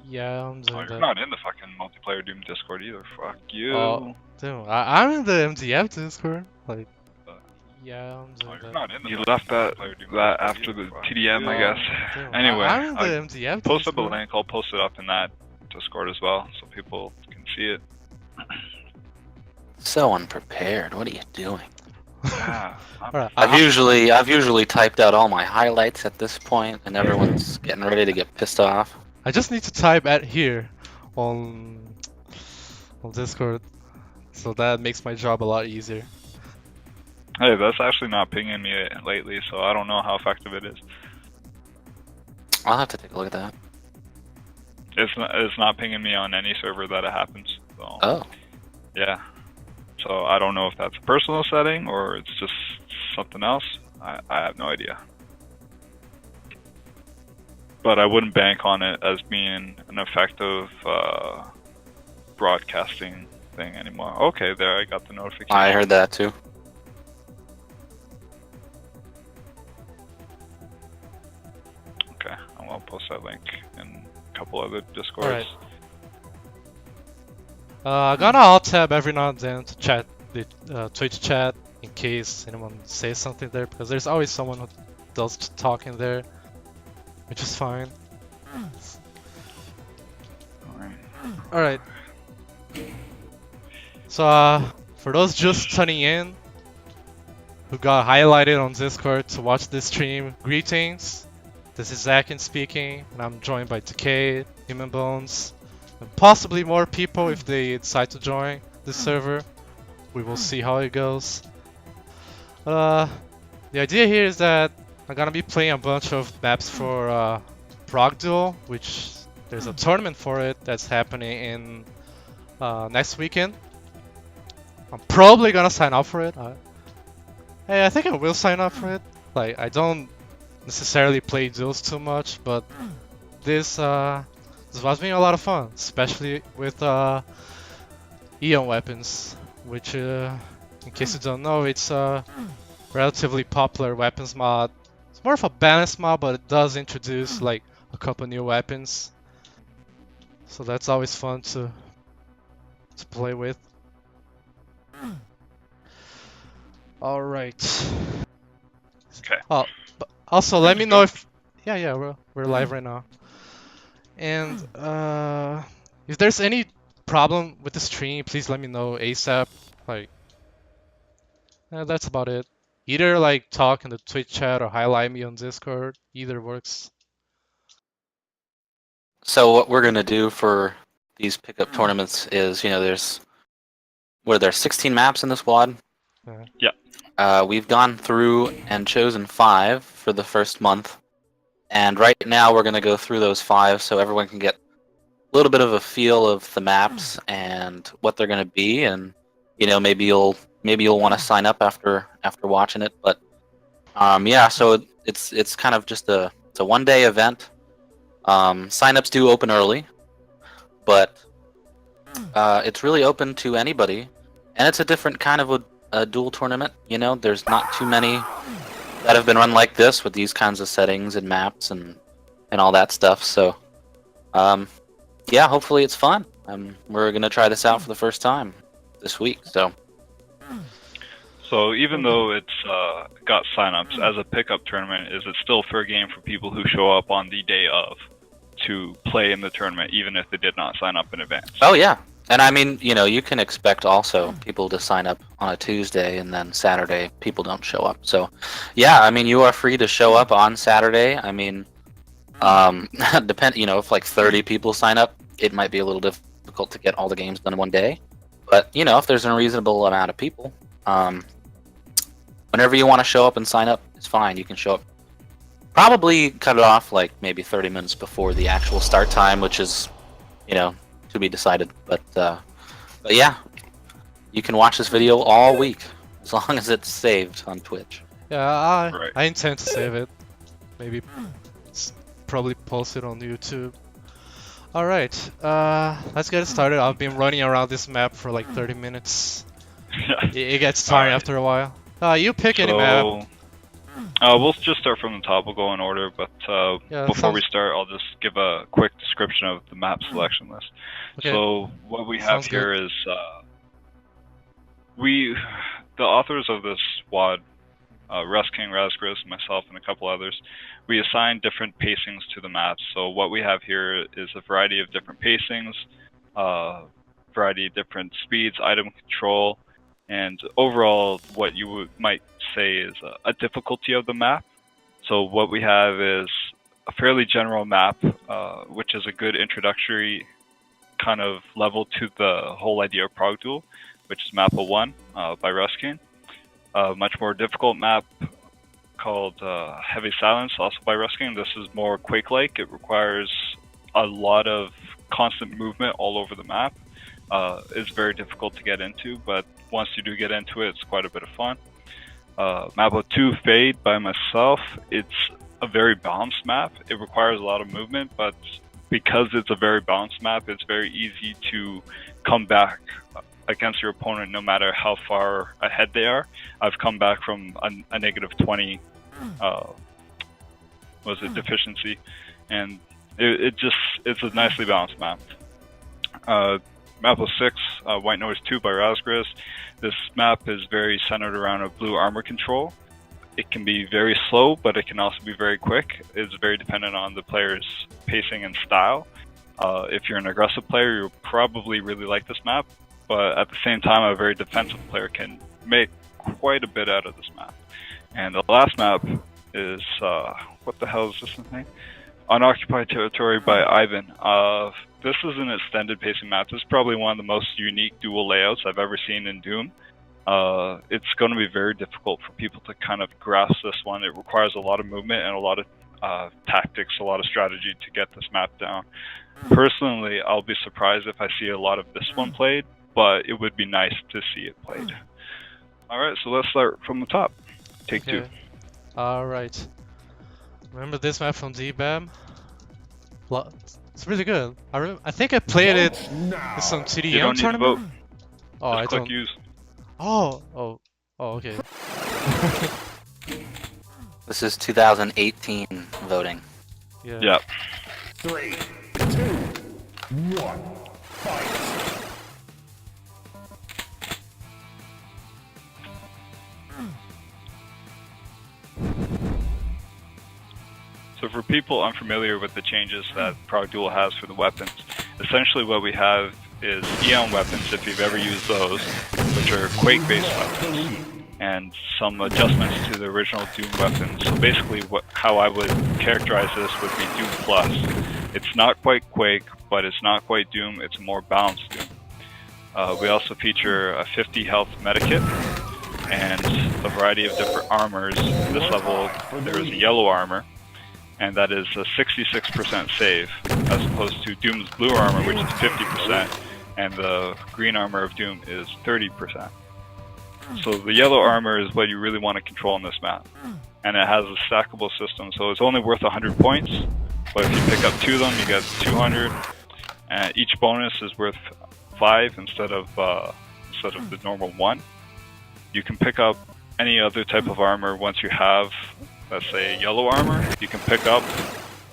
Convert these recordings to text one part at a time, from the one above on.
Yeah, I'm doing you're that. not in the fucking multiplayer Doom Discord either. Fuck you. Oh, damn, I'm in the MDF Discord. Like, yeah, I'm doing You're that. not in the you left that after the TDM, I guess. Damn, Anyway, I'm in the MDF post up a Discord. link. I'll post it up in that Discord as well, so people can see it. So unprepared. What are you doing? Yeah. Alright, I've usually typed out all my highlights at this point, and everyone's getting ready to get pissed off. I just need to type at here on Discord, so that makes my job a lot easier. Hey, that's actually not pinging me lately, so I don't know how effective it is. I'll have to take a look at that. It's not pinging me on any server that it happens. So, Oh. yeah. So I don't know if that's a personal setting or it's just something else. I have no idea. But I wouldn't bank on it as being an effective broadcasting thing anymore. Okay, there, I got the notification. I heard that too. Okay, I'll post that link in a couple other Discords. Alright. I'm gonna alt tab every now and then to chat the Twitch chat in case anyone says something there, because there's always someone who does talk in there, which is fine. Alright. So, for those just tuning in, who got highlighted on Discord to watch this stream, greetings. This is Zakken speaking, and I'm joined by Decay, HumanBones, and possibly more people if they decide to join this server. We will see how it goes. The idea here is that I'm gonna be playing a bunch of maps for ProgDuel, which there's a tournament for it that's happening in next weekend. I'm probably gonna sign up for it. Hey, I think I will sign up for it. Like, I don't necessarily play duels too much, but this was being a lot of fun, especially with Eon weapons, which, in case you don't know, it's a relatively popular weapons mod. It's more of a balanced mod, but it does introduce like a couple new weapons, so that's always fun to play with. All right. Okay. Oh, but also let me know if yeah we're live right now. And if there's any problem with the stream, please let me know ASAP. Like, that's about it. Either like talk in the Twitch chat or highlight me on Discord. Either works. So what we're gonna do for these pickup tournaments is, there's 16 maps in this WOD. Yeah. We've gone through and chosen 5 for the first month, and right now we're gonna go through those 5 so everyone can get a little bit of a feel of the maps and what they're gonna be, and maybe you'll want to sign up after watching it. But yeah, so it's kind of just it's a one-day event. Signups do open early, but it's really open to anybody, and it's a different kind of a duel tournament. There's not too many that have been run like this with these kinds of settings and maps and all that stuff. So yeah, hopefully it's fun. We're gonna try this out for the first time this week. So even though it's got signups as a pickup tournament, is it still fair game for people who show up on the day of to play in the tournament, even if they did not sign up in advance? Oh yeah, and I mean, you can expect also people to sign up on a Tuesday, and then Saturday people don't show up. So yeah, I mean, you are free to show up on Saturday. I mean, if like 30 people sign up, it might be a little difficult to get all the games done in one day. But if there's a reasonable amount of people, whenever you want to show up and sign up, it's fine. You can show up. Probably cut it off like maybe 30 minutes before the actual start time, which is, to be decided. But yeah, you can watch this video all week as long as it's saved on Twitch. Yeah, Right. I intend to save it. Maybe probably post it on YouTube. All right, let's get started. I've been running around this map for like 30 minutes. It gets tiring after a while. You pick any map. We'll just start from the top. We'll go in order, but Yeah, before we start, I'll just give a quick description of the map selection list. Okay. So what we have Sounds here good. is the authors of this WOD, Russ King, Razgris, myself, and a couple others, we assign different pacings to the maps. So what we have here is a variety of different pacings, variety of different speeds, item control, and overall what you might say is a difficulty of the map. So what we have is a fairly general map, which is a good introductory kind of level to the whole idea of ProgDuel, which is map 1 by Ruskin. A much more difficult map called Heavy Silence, also by Ruskin. This is more Quake-like. It requires a lot of constant movement all over the map. It's very difficult to get into, but once you do get into it, it's quite a bit of fun. Map 2, Fade by myself. It's a very balanced map. It requires a lot of movement, but because it's a very balanced map, it's very easy to come back against your opponent no matter how far ahead they are. I've come back from a negative 20 deficiency, and it's a nicely balanced map. Map 6, White Noise 2 by Razgris. This map is very centered around a blue armor control. It can be very slow, but it can also be very quick. It's very dependent on the player's pacing and style. If you're an aggressive player, you'll probably really like this map, but at the same time, a very defensive player can make quite a bit out of this map. And the last map is, what the hell is this name? Unoccupied Territory by Ivan. This is an extended pacing map. This is probably one of the most unique duel layouts I've ever seen in Doom. It's going to be very difficult for people to kind of grasp this one. It requires a lot of movement and a lot of tactics, a lot of strategy to get this map down. Personally, I'll be surprised if I see a lot of this one played, but it would be nice to see it played. Alright, so let's start from the top. Take 2. Alright. Remember this map from DBAM? It's really good. I think I played it in some TDM You don't need to vote. tournament. Oh, Just I click don't. use. Oh, okay. This is 2018 voting. Yeah. Yeah. 3, 2, 1, fight! So for people unfamiliar with the changes that ProgDuel has for the weapons, essentially what we have is Eon weapons, if you've ever used those, which are Quake-based weapons, and some adjustments to the original Doom weapons. So basically how I would characterize this would be Doom Plus. It's not quite Quake, but it's not quite Doom, it's a more balanced Doom. We also feature a 50 health medikit, and a variety of different armors. In this level, there is a yellow armor, and that is a 66% save, as opposed to Doom's blue armor, which is 50%, and the green armor of Doom is 30%. So the yellow armor is what you really want to control in this map, and it has a stackable system, so it's only worth 100 points, but if you pick up 2 of them, you get 200, and each bonus is worth 5 instead of the normal 1. You can pick up any other type of armor once you have, let's say, yellow armor. You can pick up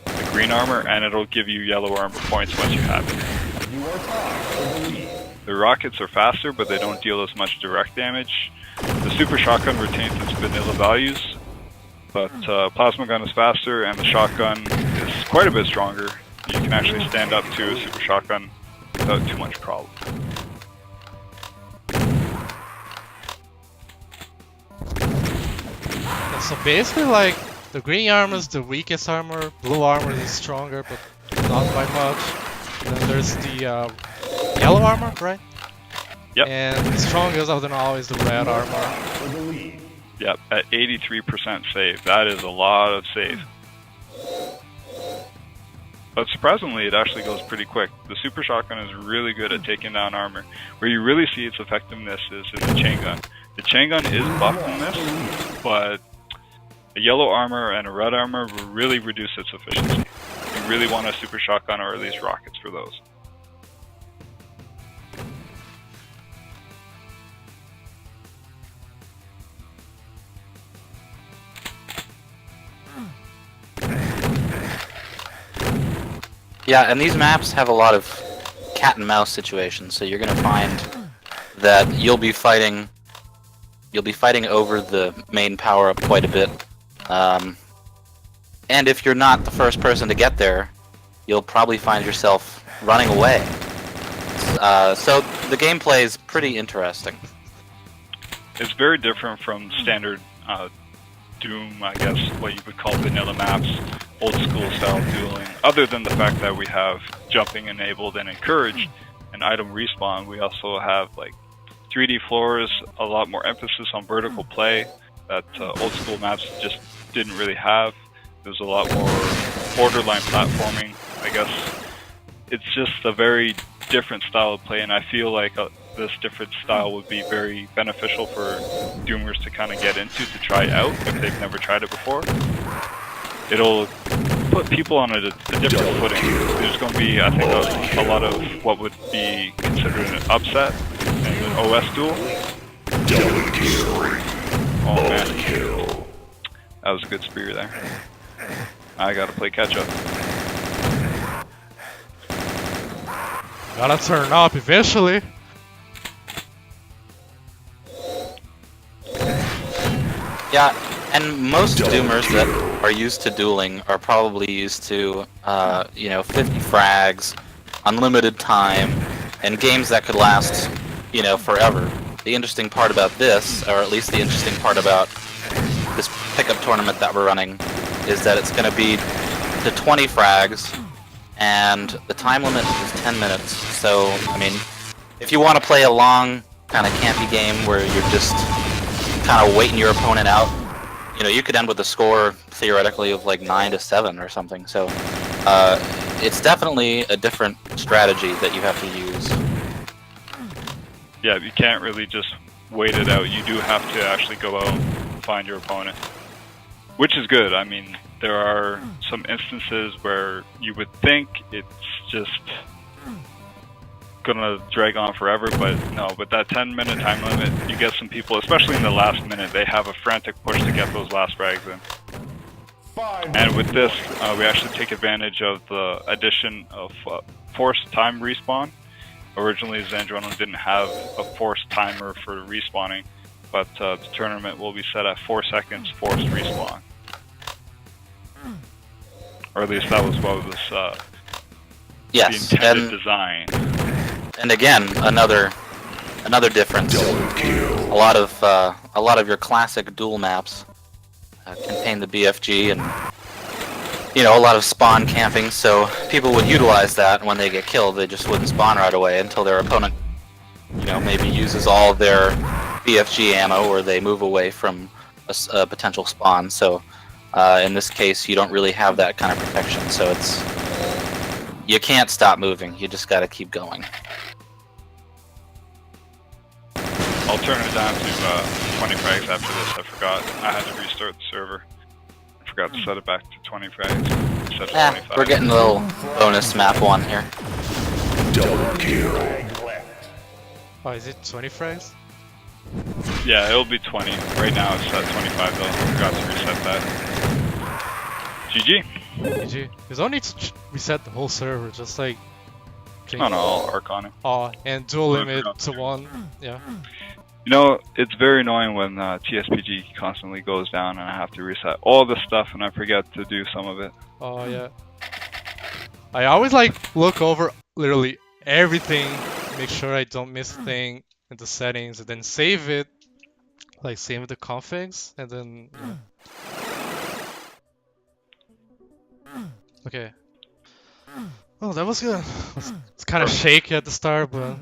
the green armor, and it'll give you yellow armor points once you have it. You are tied for the lead. The rockets are faster, but they don't deal as much direct damage. The super shotgun retains its vanilla values, but plasma gun is faster, and the shotgun is quite a bit stronger. You can actually stand up to a super shotgun without too much problem. So basically, like, the green armor is the weakest armor, blue armor is stronger, but not by much. And then there's the yellow armor, right? Yep. And the strongest of them all is the red armor. For the lead. Yep, at 83% save. That is a lot of save. But surprisingly, it actually goes pretty quick. The super shotgun is really good at taking down armor. Where you really see its effectiveness is in the chain gun. The chain gun is buffed in this, but a yellow armor and a red armor will really reduce its efficiency. You really want a super shotgun or at least rockets for those. Yeah, and these maps have a lot of cat and mouse situations, so you're gonna find that you'll be fighting over the main power up quite a bit. And if you're not the first person to get there, you'll probably find yourself running away. So the gameplay is pretty interesting. It's very different from standard Doom, I guess, what you would call vanilla maps, old school style dueling. Other than the fact that we have jumping enabled and encouraged, and item respawn, we also have like 3D floors, a lot more emphasis on vertical play that old school maps just didn't really have. There's a lot more borderline platforming, I guess. It's just a very different style of play, and I feel like this different style would be very beneficial for Doomers to kind of get into, to try out if they've never tried it before. It'll put people on a different footing. There's going to be, I think, a lot of what would be considered an upset in an OS duel. Oh man, that was a good spear there. I gotta play catch up. Gotta turn up eventually. Yeah, and most Doomers that are used to dueling are probably used to, 50 frags, unlimited time, and games that could last, forever. The interesting part about this, or at least the interesting part about this pickup tournament that we're running, is that it's going to be to 20 frags, and the time limit is 10 minutes. So, I mean, if you want to play a long, kind of campy game where you're just kind of waiting your opponent out, you could end with a score theoretically of like 9-7 or something. So, it's definitely a different strategy that you have to use. Yeah, you can't really just wait it out. You do have to actually go out and find your opponent, which is good. I mean, there are some instances where you would think it's just gonna drag on forever, but no, with that 10-minute time limit, you get some people, especially in the last minute, they have a frantic push to get those last frags in. And with this, we actually take advantage of the addition of forced time respawn. Originally, Zandrono didn't have a forced timer for respawning, but the tournament will be set at 4 seconds forced respawn. Or at least that was what was Yes, the intended design. And again, another difference. A lot of your classic duel maps contain the BFG and a lot of spawn camping. So people would utilize that, and when they get killed, they just wouldn't spawn right away until their opponent, maybe uses all of their BFG ammo, or they move away from a potential spawn. So in this case, you don't really have that kind of protection. So you can't stop moving. You just got to keep going. I'll turn it down to 20 frags after this. I forgot. I had to restart the server. I forgot to set it back to 20 frags. Set it to 25. We're getting a little bonus map one here. Oh, is it 20 frags? Yeah, it'll be 20. Right now it's at 25 though. I forgot to reset that. GG. GG. There's no need to reset the whole server, just like... No, I'll arc on it. Oh, and dual limit to 1. Yeah. It's very annoying when TSPG constantly goes down and I have to reset all the stuff and I forget to do some of it. Oh, yeah. I always look over literally everything, make sure I don't miss a thing in the settings, and then save it. Save the configs, and then... Yeah. Okay. Oh, that was good. It's kind of shaky at the start, but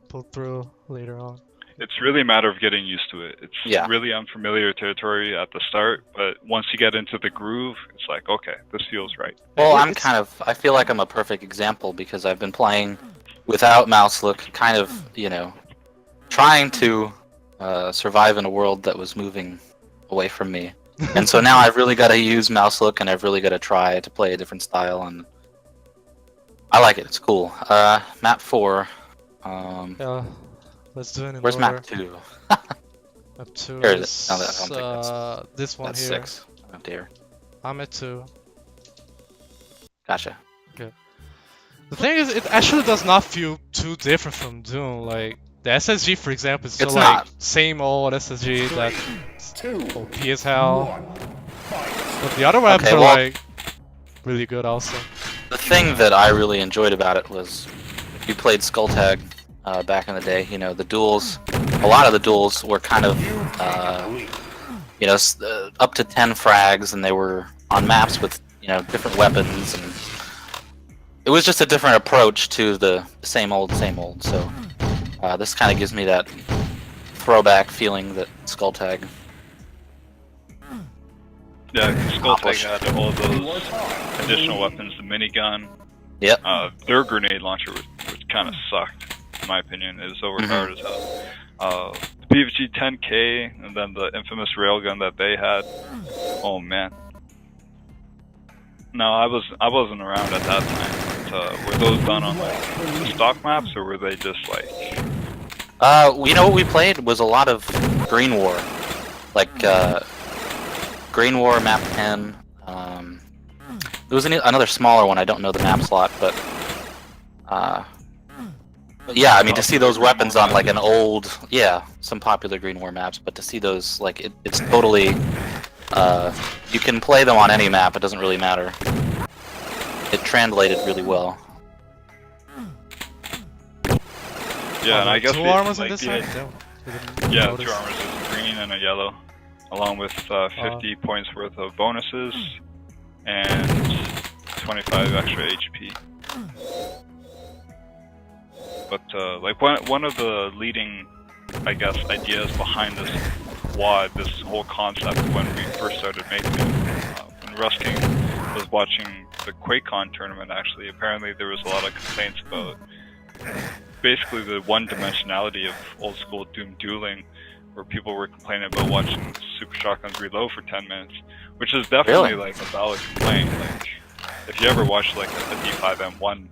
pulled through later on. It's really a matter of getting used to it. It's really unfamiliar territory at the start, but once you get into the groove, it's like, okay, this feels right. Well, I feel like I'm a perfect example because I've been playing without mouse look, kind of, trying to survive in a world that was moving away from me. And so now I've really got to use mouse look, and I've really got to try to play a different style, and I like it. It's cool. Map 4. Yeah, let's do it in Where's order. map 2? Map 2 Here it is is. No, I don't think this one that's here. 6. Oh dear. I'm at 2. Gotcha. Okay. The thing is, it actually does not feel too different from Doom. Like the SSG, for example, is still It's like not. same old SSG that 2, OP as hell. 1, fight. But the other weapons Okay, are well- like really good also. The thing that I really enjoyed about it was if you played Skull Tag back in the day. You know, the duels. A lot of the duels were kind of you know up to 10 frags, and they were on maps with different weapons, and it was just a different approach to the same old, same old. So this kind of gives me that throwback feeling that Skull Tag. Yeah, Skulltag had all those additional weapons, the minigun. Yep. Their grenade launcher which kind of sucked, in my opinion. It was overpowered as hell. The BFG 10K, and then the infamous railgun that they had. Oh man. No, I wasn't around at that time. But, were those done on like the stock maps, or were they just like? You know what we played was a lot of Green War, like Green War map 10. There was another smaller one. I don't know the map slot, but yeah, I mean to see those weapons on like an old, some popular Green War maps, but to see those like it's totally, you can play them on any map. It doesn't really matter. It translated really well. Yeah, and I guess two the, armors on like, this the- side. Yeah, Notice. 2 armors, is a green and a yellow, along with 50 points worth of bonuses and 25 extra HP. But like one of the leading, I guess, ideas behind this WOD, this whole concept, when we first started making it, when Russ King was watching the QuakeCon tournament, actually, apparently there was a lot of complaints about basically the one-dimensionality of old-school Doom dueling, where people were complaining about watching Super Shotguns reload for 10 minutes, which is definitely like a valid complaint. Like, if you ever watch like a D5M1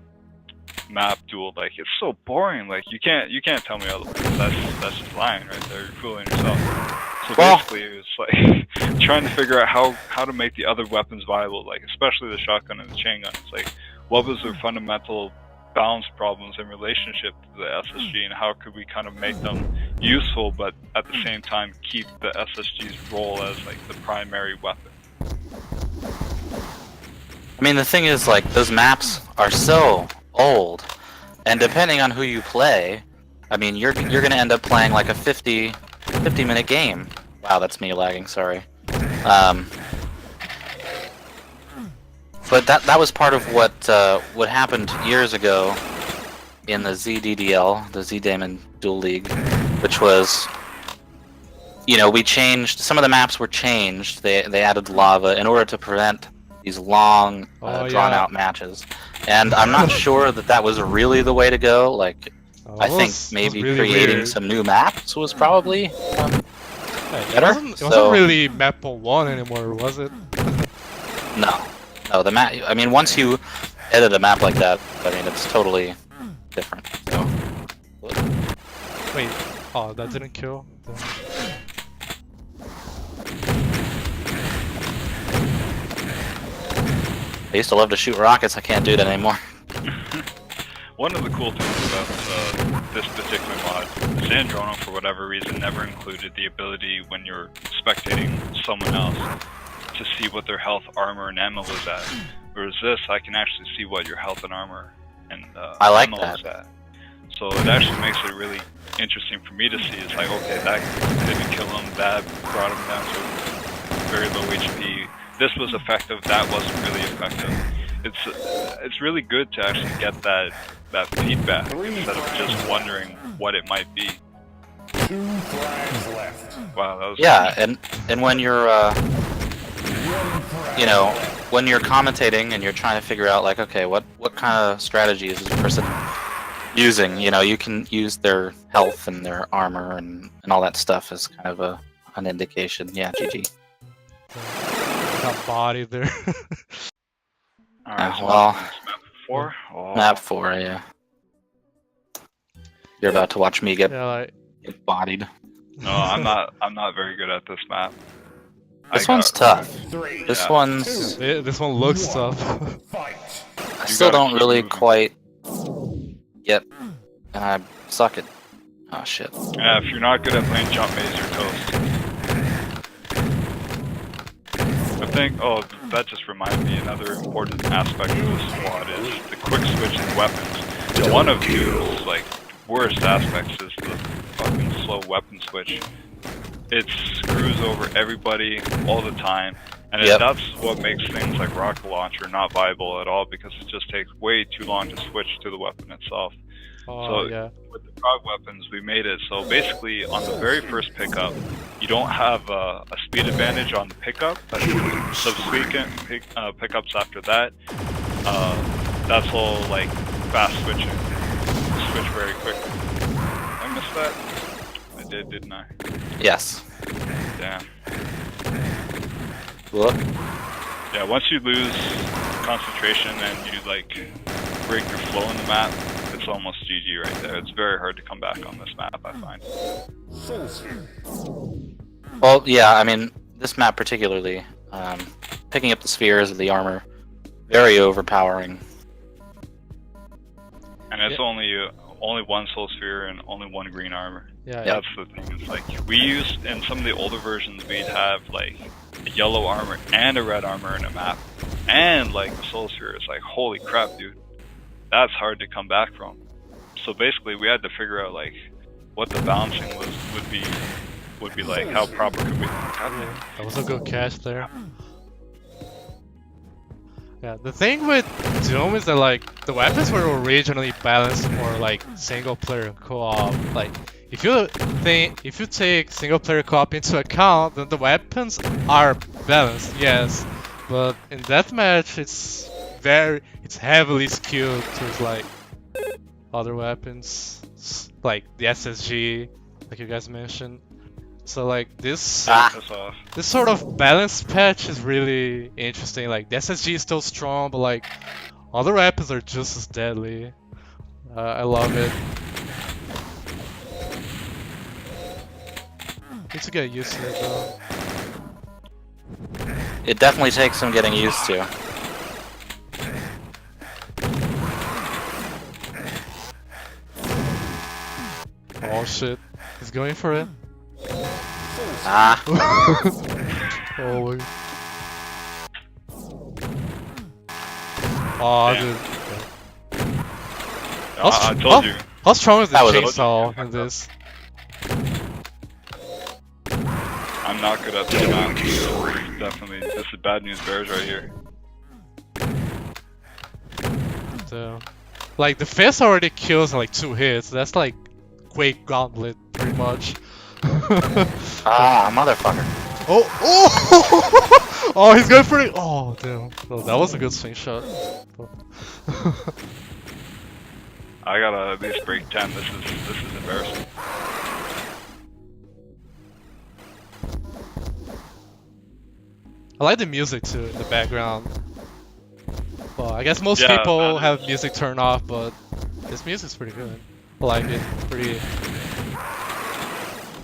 map duel, like it's so boring. Like you can't tell me otherwise. That's just lying right there. You're fooling yourself. So basically, it's like trying to figure out how to make the other weapons viable, like especially the shotgun and the chain gun. It's like, what was their fundamental balance problems in relationship to the SSG, and how could we kind of make them useful, but at the same time keep the SSG's role as like the primary weapon. I mean, the thing is, like, those maps are so old, and depending on who you play, I mean, you're gonna end up playing like a 50-minute game. Wow, that's me lagging. Sorry. But that was part of what happened years ago in the ZDDL, the Z Damon Duel League, which was, we changed some of the maps were changed. They added lava in order to prevent these long, drawn-out matches, and I'm not sure that was really the way to go. Like, I think maybe really creating weird. some new maps was probably better. It wasn't really map 1 anymore, was it? No, the map. I mean, once you edit a map like that, I mean, it's totally different. So. Wait, that didn't kill? I used to love to shoot rockets. I can't do that anymore. One of the cool things about this particular mod, Sandrono, for whatever reason, never included the ability when you're spectating someone else to see what their health, armor, and ammo is at. Whereas this, I can actually see what your health and armor and I like ammo that. is at. So it actually makes it really interesting for me to see. It's like, okay, that didn't kill him, that brought him down to very low HP. This was effective, that wasn't really effective. It's really good to actually get that feedback instead of just wondering what it might be. 2 flags left. Wow, that was And when you're when you're commentating and you're trying to figure out like, okay, what kind of strategy is this person using? You can use their health and their armor and all that stuff as kind of an indication. Yeah, GG. Got bodied there. Alright, so well, map 4. Oh. Map 4, yeah. You're about to watch me get bodied. No, I'm not very good at this map. This one's tough. 3, This Yeah. one's. This one looks tough. fight. I still don't really quite Yep. And I suck at. Oh shit. Yeah, if you're not good at playing jump maze, you're toast. I think, oh, that just reminded me, another important aspect of this squad is the quick switch in weapons. One of Dude's, like, worst aspects is the fucking slow weapon switch. It screws over everybody all the time, and that's what makes things like rocket launcher not viable at all, because it just takes way too long to switch to the weapon itself. Oh, So yeah. with the prog weapons, we made it so basically on the very first pickup, you don't have a speed advantage on the pickup, but subsequent pickups after that, that's all like fast switching. Switch very quickly. I missed that? I did, didn't I? Yes. Damn. Look. Yeah, once you lose concentration and you like break your flow in the map, it's almost GG right there. It's very hard to come back on this map, I find. Well, yeah, I mean, this map particularly, picking up the spheres and the armor, very overpowering. And it's only one soul sphere and only one green armor. Yeah, That's the thing. It's like we used in some of the older versions, we'd have like a yellow armor and a red armor in a map, and like the soul sphere. It's like, holy crap, dude, that's hard to come back from. So basically, we had to figure out like what the balancing would be like. How proper could we? That was a good catch there. Yeah, the thing with Doom is that like the weapons were originally balanced for like single player co-op. Like if you take single player co-op into account, then the weapons are balanced, yes. But in deathmatch it's heavily skewed towards like other weapons, like the SSG, like you guys mentioned. So like this sort of balanced patch is really interesting. Like the SSG is still strong, but like other weapons are just as deadly. I love it. Need to get used to it though. It definitely takes some getting used to. Oh shit, he's going for it. Ah. Oh. Oh, dude. I told you. How strong is the That was a- chainsaw in this? I'm not good at this map. Definitely, this is bad news bears right here. So, like the fist already kills in like 2 hits. That's like Quake Gauntlet, pretty much. Ah, motherfucker. Oh, oh, oh, he's going for it. Oh, damn. Oh, that was a good swing shot. I gotta at least break 10. This is embarrassing. I like the music too in the background. Well, I guess most Yeah, people that have is- music turned off, but this music's pretty good. I like it. Pretty.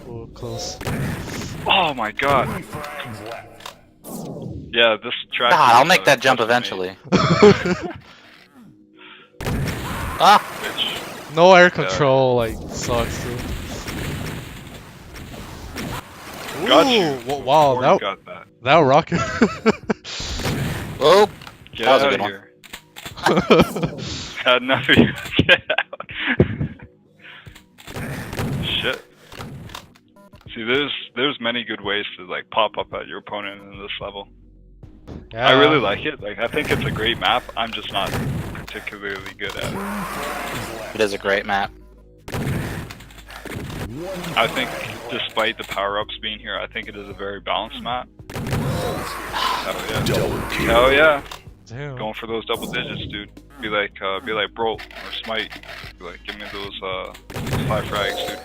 Oh, close. Oh my god. Yeah, this track. God, is, I'll make that jump custom made, eventually. Ah! which- No air control, like, sucks too. Got you. Ooh, wow, Or that got that. rocket. Oh! Get That was a out good of one. here. Had enough of you. Get out. Shit. See, there's many good ways to like pop up at your opponent in this level. Yeah. I really like it. Like, I think it's a great map. I'm just not particularly good at it. It is a great map. I think, despite the power-ups being here, I think it is a very balanced map. Hell yeah. Hell yeah. Damn. Going for those double digits, dude. Be like Bro or Smite. Be like, give me those 5 frags, dude.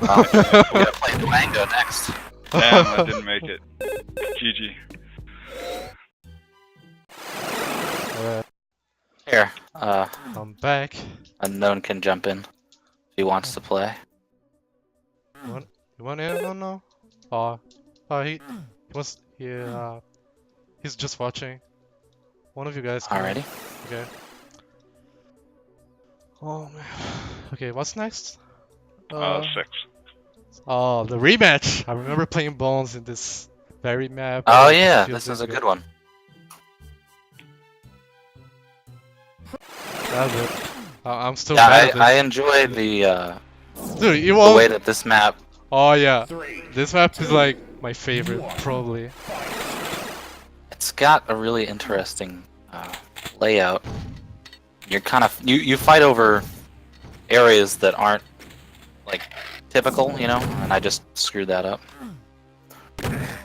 We gotta play Durango next. Damn, I didn't make it. GG. Alright, Here, I'm back. Unknown can jump in if he wants to play. You want in? No, no. He was. Yeah. He's just watching. One of you guys. Can. Alrighty. Okay. Oh man. Okay, what's next? 6. Oh, the rematch. I remember playing Bones in this very map. Oh Like, yeah, few this days is a ago. good one. That's it. I'm still Yeah, mad at I this. enjoy Dude, you the won't. way that this map. Oh yeah, 3, this map is 2, like my favorite, 1. probably. It's got a really interesting layout. You're kind of you fight over areas that aren't like typical, you know, and I just screwed that up.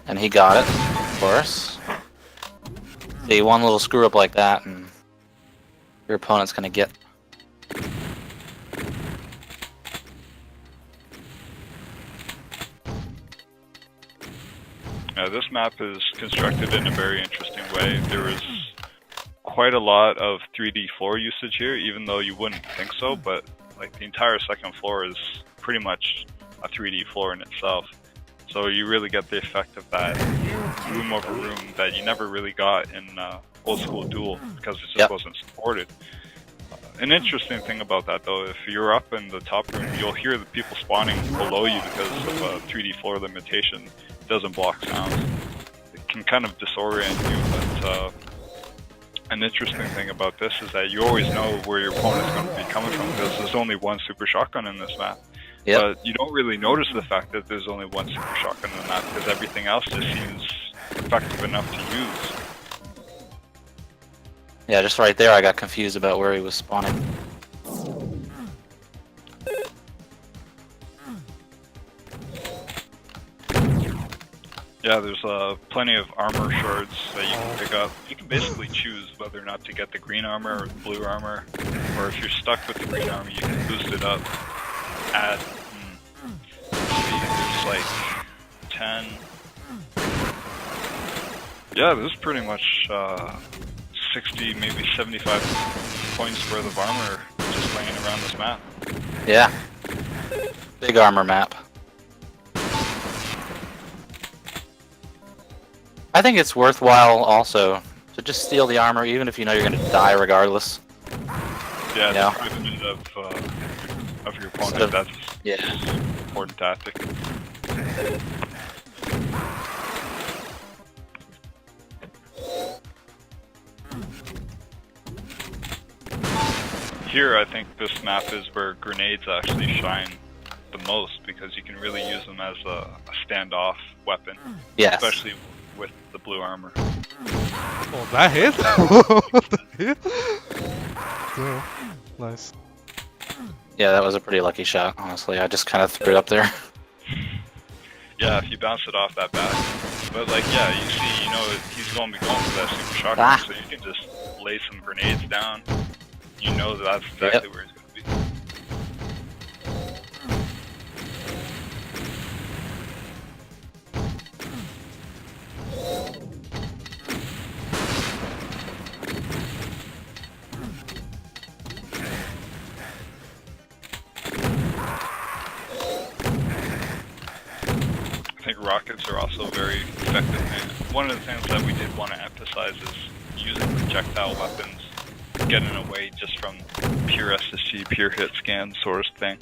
And he got it, of course. See, one little screw up like that, and your opponent's gonna get. Yeah, this map is constructed in a very interesting way. There is quite a lot of 3D floor usage here, even though you wouldn't think so, but like the entire second floor is pretty much a 3D floor in itself. So you really get the effect of that room over room that you never really got in old school Duel because it just wasn't supported. An interesting thing about that though, if you're up in the top room, you'll hear the people spawning below you because of a 3D floor limitation. It doesn't block sounds. It can kind of disorient you, but an interesting thing about this is that you always know where your opponent's going to be coming from because there's only one super shotgun in this map. Yep. But you don't really notice the fact that there's only one super shotgun in the map because everything else just seems effective enough to use. Yeah, just right there, I got confused about where he was spawning. Yeah, there's plenty of armor shards that you can pick up. You can basically choose whether or not to get the green armor or the blue armor, or if you're stuck with the green armor, you can boost it up. Add, there's like 10. Yeah, there's pretty much 60, maybe 75 points worth of armor just laying around this map. Yeah. Big armor map. I think it's worthwhile also to just steal the armor even if you know you're going to die regardless. Yeah, Yeah. depriving it of your opponent, Sort of, that's yeah. an important tactic. Here, I think this map is where grenades actually shine the most because you can really use them as a standoff weapon, Yes. especially with the blue armor. Oh, that hit? What the hit? Yeah, nice. Yeah, that was a pretty lucky shot, honestly. I just kind of threw it up there. Yeah, if you bounce it off that back. But like, yeah, you see, you know, he's going to be going for that super shotgun, so you can just lay some grenades down. You know that's exactly where he's going to be. I think rockets are also very effective. And one of the things that we did want to emphasize is using projectile weapons, getting away just from pure SSG, pure hit scan sort of thing.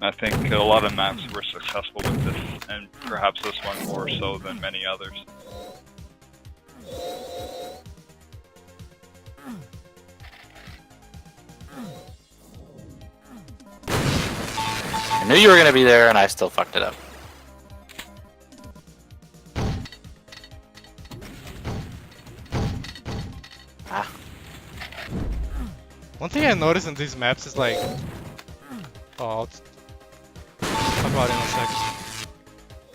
And I think a lot of maps were successful with this, and perhaps this one more so than many others. I knew you were going to be there and I still fucked it up. Ah. One thing I noticed in these maps is like, I'll talk about it in a second.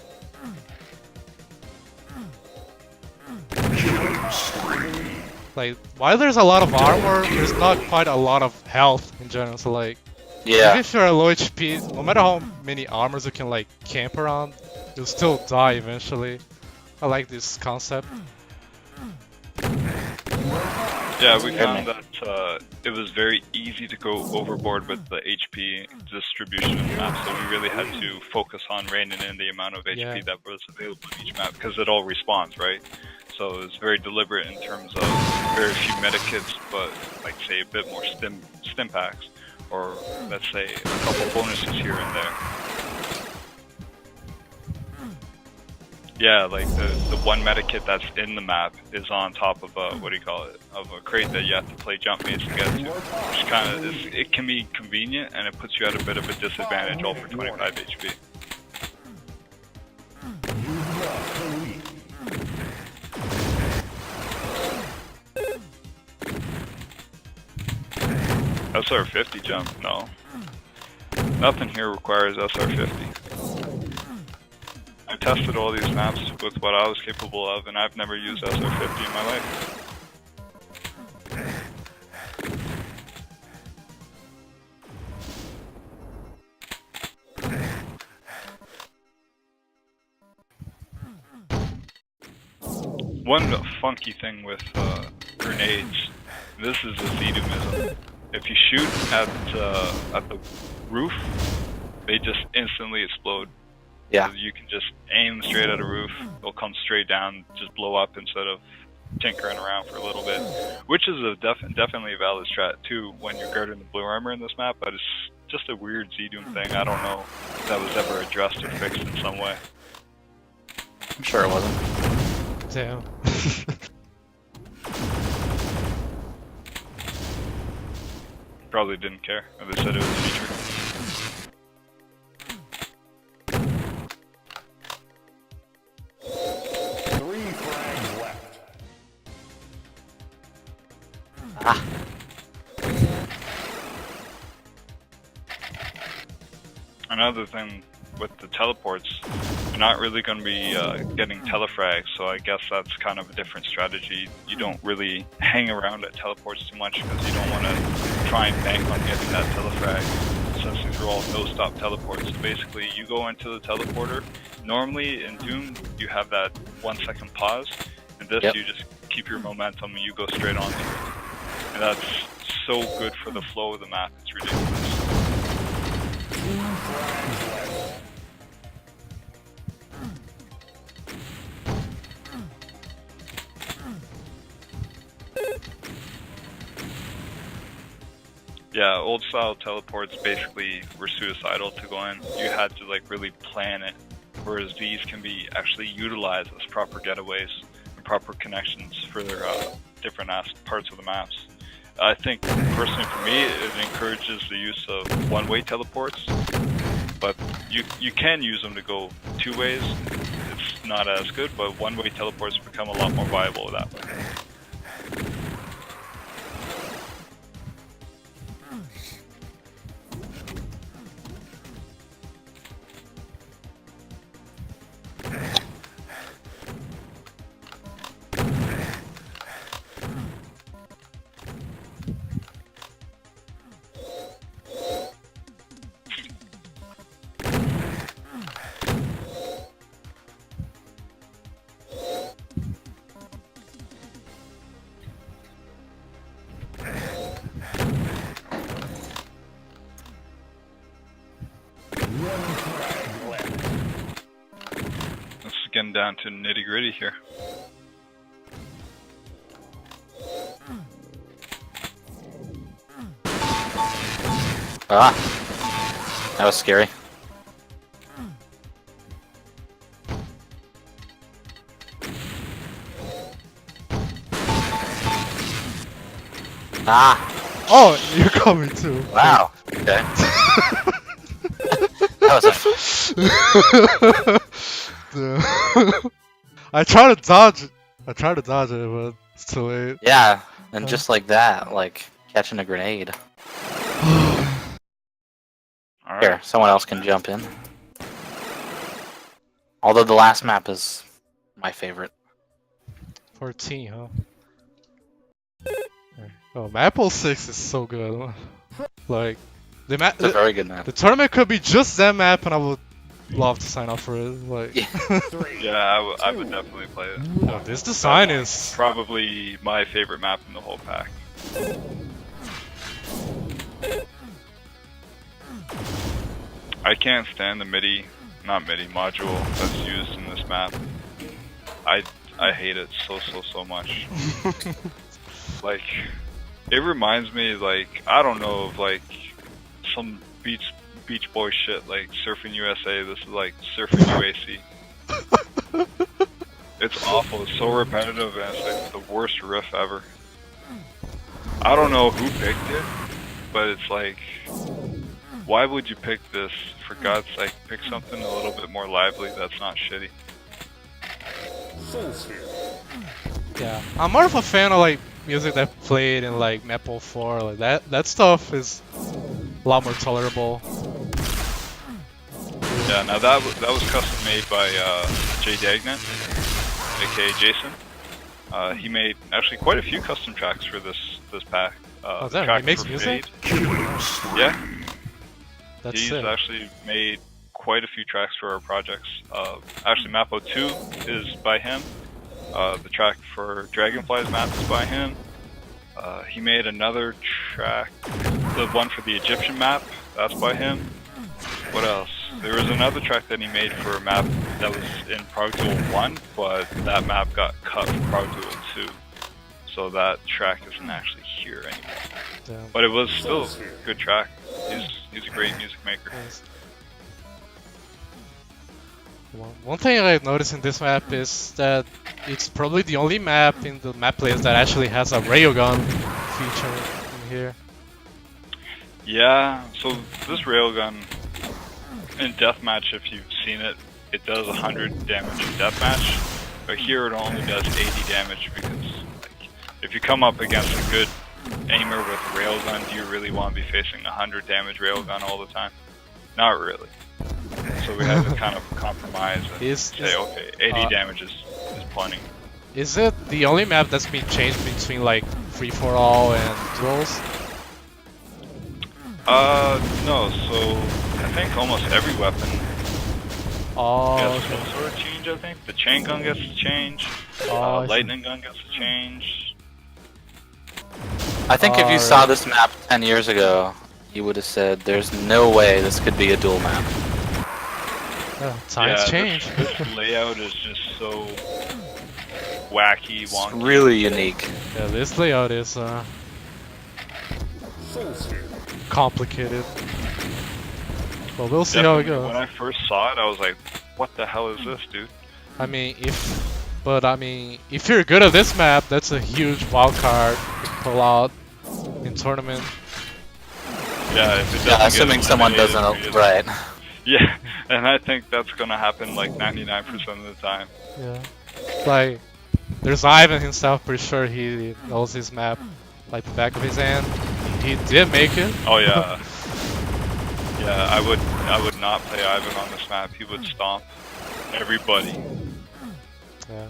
Like, while there's a lot of armor, there's not quite a lot of health in general. So like, even Yeah. if you're a low HP, no matter how many armors you can like camp around, you'll still die eventually. I like this concept. Yeah, we found that it was very easy to go overboard with the HP distribution of the map, so we really had to focus on reining in the amount of HP that was available in each map, because it all respawns, right? So it's very deliberate in terms of very few medikits, but like say a bit more stim packs, or let's say a couple bonuses here and there. Yeah, like the one meta kit that's in the map is on top of a, what do you call it, of a crate that you have to play jump mates to get to. Which kind of is, it can be convenient and it puts you at a bit of a disadvantage all for 25 HP. SR50 jump, no. Nothing here requires SR50. I tested all these maps with what I was capable of, and I've never used SR50 in my life. One funky thing with grenades, this is a Z-doomism. If you shoot at the roof, they just instantly explode. Yeah. So you can just aim straight at a roof, they'll come straight down, just blow up instead of tinkering around for a little bit. Which is a definitely a valid strat too when you're guarding the blue armor in this map, but it's just a weird Z-doom thing. I don't know if that was ever addressed or fixed in some way. I'm sure it wasn't. Damn. Probably didn't care if they said it was a feature. Ah. Another thing with the teleports, you're not really going to be getting telefrags, so I guess that's kind of a different strategy. You don't really hang around at teleports too much because you don't want to try and bank on getting that telefrag, since these are all no-stop teleports. So basically, you go into the teleporter. Normally in Doom, you have that 1 second pause. In this, you just keep your momentum and you go straight on to it. And that's so good for the flow of the map, it's ridiculous. Yeah, old style teleports basically were suicidal to go in. You had to like really plan it, whereas these can be actually utilized as proper getaways and proper connections for their different parts of the maps. I think personally for me, it encourages the use of one-way teleports, but you can use them to go two ways. It's not as good, but one-way teleports become a lot more viable that way. Getting down to nitty gritty here. Ah, that was scary. Ah! Oh, you're coming too. Wow. Okay. That was a. Damn. I try to dodge it. But it's too late. Yeah, and just like that, like catching a grenade. Alright. Here, someone else can jump in. Although the last map is my favorite. 14, huh? Oh, map 06 is so good. Like, It's a very good map. the tournament could be just that map, and I would love to sign up for it. Like, Yeah, I would definitely play it. yo, this design is Probably my favorite map in the whole pack. I can't stand the module that's used in this map. I hate it so much. Like, it reminds me, like, I don't know, of like some beach boy shit like Surfing USA. This is like Surfing UAC. It's awful. It's so repetitive, and it's like the worst riff ever. I don't know who picked it, but it's like, why would you pick this? For God's sake, pick something a little bit more lively that's not shitty. Soul Sphere. Yeah, I'm more of a fan of like music that played in like Maple 4. Like that stuff is a lot more tolerable. Yeah, now that was custom made by Jay Dagnant, aka Jason. He made actually quite a few custom tracks for this pack. Oh, damn, track he makes for music? Fade. Yeah, That's he's sick. actually made quite a few tracks for our projects. Actually, Mapo 2 is by him. The track for Dragonfly's map is by him. He made another track, the one for the Egyptian map, that's by him. What else? There was another track that he made for a map that was in ProgDuel 1, but that map got cut from ProgDuel 2. So that track isn't actually here anymore. Damn. But it was still a good track. He's a great music maker. Nice. One thing I've noticed in this map is that it's probably the only map in the map list that actually has a railgun feature in here. Yeah, so this railgun in deathmatch, if you've seen it, it does 100 damage in deathmatch, but here it only does 80 damage because like, if you come up against a good aimer with a railgun, do you really want to be facing 100 damage railgun all the time? Not really. So we had to kind of compromise and say, okay, 80 damage is plenty. Is it the only map that's been changed between like free-for-all and duels? No, so I think almost every weapon Oh, gets okay. some sort of change, I think. The chain gun gets a change, Oh, I see. lightning gun gets a change. I think if you saw this map 10 years ago, you would have said, there's no way this could be a duel map. Yeah, times change. This layout is just so wacky, It's wonky. really unique. Yeah, this layout is Soul Sphere. complicated. Well, we'll see Definitely, how it when goes. I first saw it, I was like, what the hell is this, dude? I mean, if you're good at this map, that's a huge wild card to pull out in tournament. Yeah, if it doesn't Yeah, get assuming someone eliminated, doesn't, it's- right. Yeah, and I think that's gonna happen like 99% of the time. Yeah. Like, there's Ivan himself, pretty sure he knows his map like the back of his hand. He did make it. Oh yeah. Yeah, I would not play Ivan on this map. He would stomp everybody. Yeah.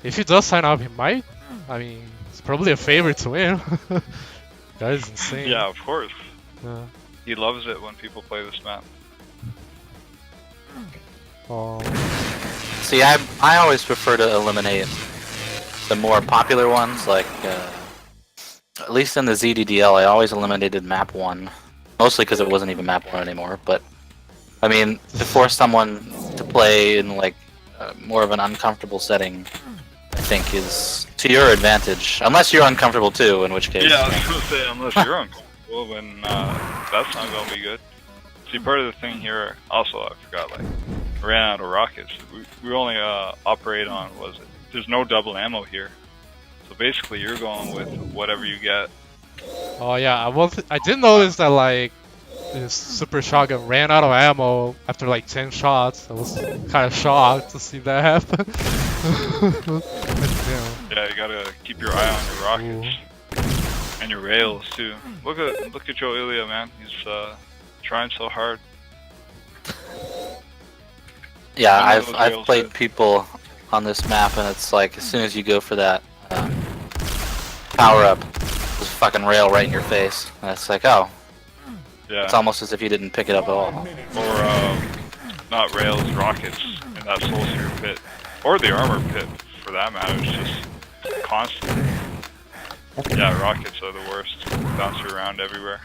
If he does sign up, he might. I mean, it's probably a favorite to win. That is insane. Yeah, of course. Yeah. He loves it when people play this map. Oh. See, I always prefer to eliminate the more popular ones, like, at least in the ZDDL, I always eliminated map 1. Mostly because it wasn't even map 1 anymore, but, I mean, to force someone to play in, like, more of an uncomfortable setting, I think is to your advantage. Unless you're uncomfortable too, in which case. Yeah, I was gonna say, unless you're uncomfortable, then that's not gonna be good. See, part of the thing here, also, I forgot, like, I ran out of rockets. We only operate on, there's no double ammo here. So basically, you're going with whatever you get. Oh yeah, I did notice that like this super shotgun ran out of ammo after like 10 shots. I was kind of shocked to see that happen. Damn. Yeah, you gotta keep your eye on your rockets and your rails too. Look at Joe Ilya, man. He's trying so hard. Yeah, I know those I've rails played too. people on this map, and it's like as soon as you go for that power up, there's a fucking rail right in your face, and it's like, oh, Yeah. it's almost as if you didn't pick it up at all. Or not rails, rockets in that Soul Sphere pit, or the armor pit for that matter. It's just constant. Yeah, rockets are the worst. Bounce you around everywhere.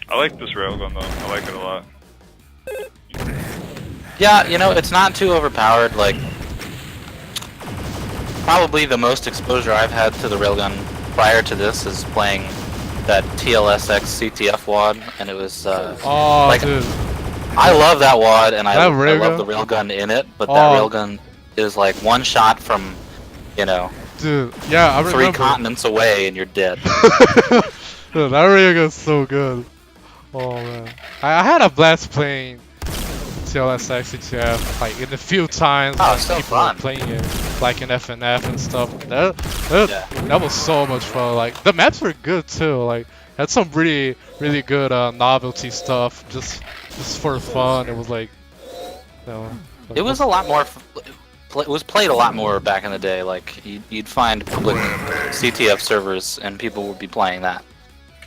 I like this railgun though. I like it a lot. Yeah, you know, it's not too overpowered. Like, probably the most exposure I've had to the railgun prior to this is playing that TLSX CTF WAD, and it was Oh, like, dude. I love that WAD, and I That love the railgun? railgun in it, but Oh. that railgun is like one shot from, you know, Dude, yeah, I 3 remember. continents away, and you're dead. Dude, that railgun's so good. Oh man, I had a blast playing TLSX CTF like in a few times Oh, when it's so people fun. were playing it, like in FNF and stuff. Yeah. That was so much fun. Like the maps were good too. Like had some really good novelty stuff just for fun. It was like, you know, It was a lot more. It was played a lot more back in the day. Like you'd find public CTF servers, and people would be playing that.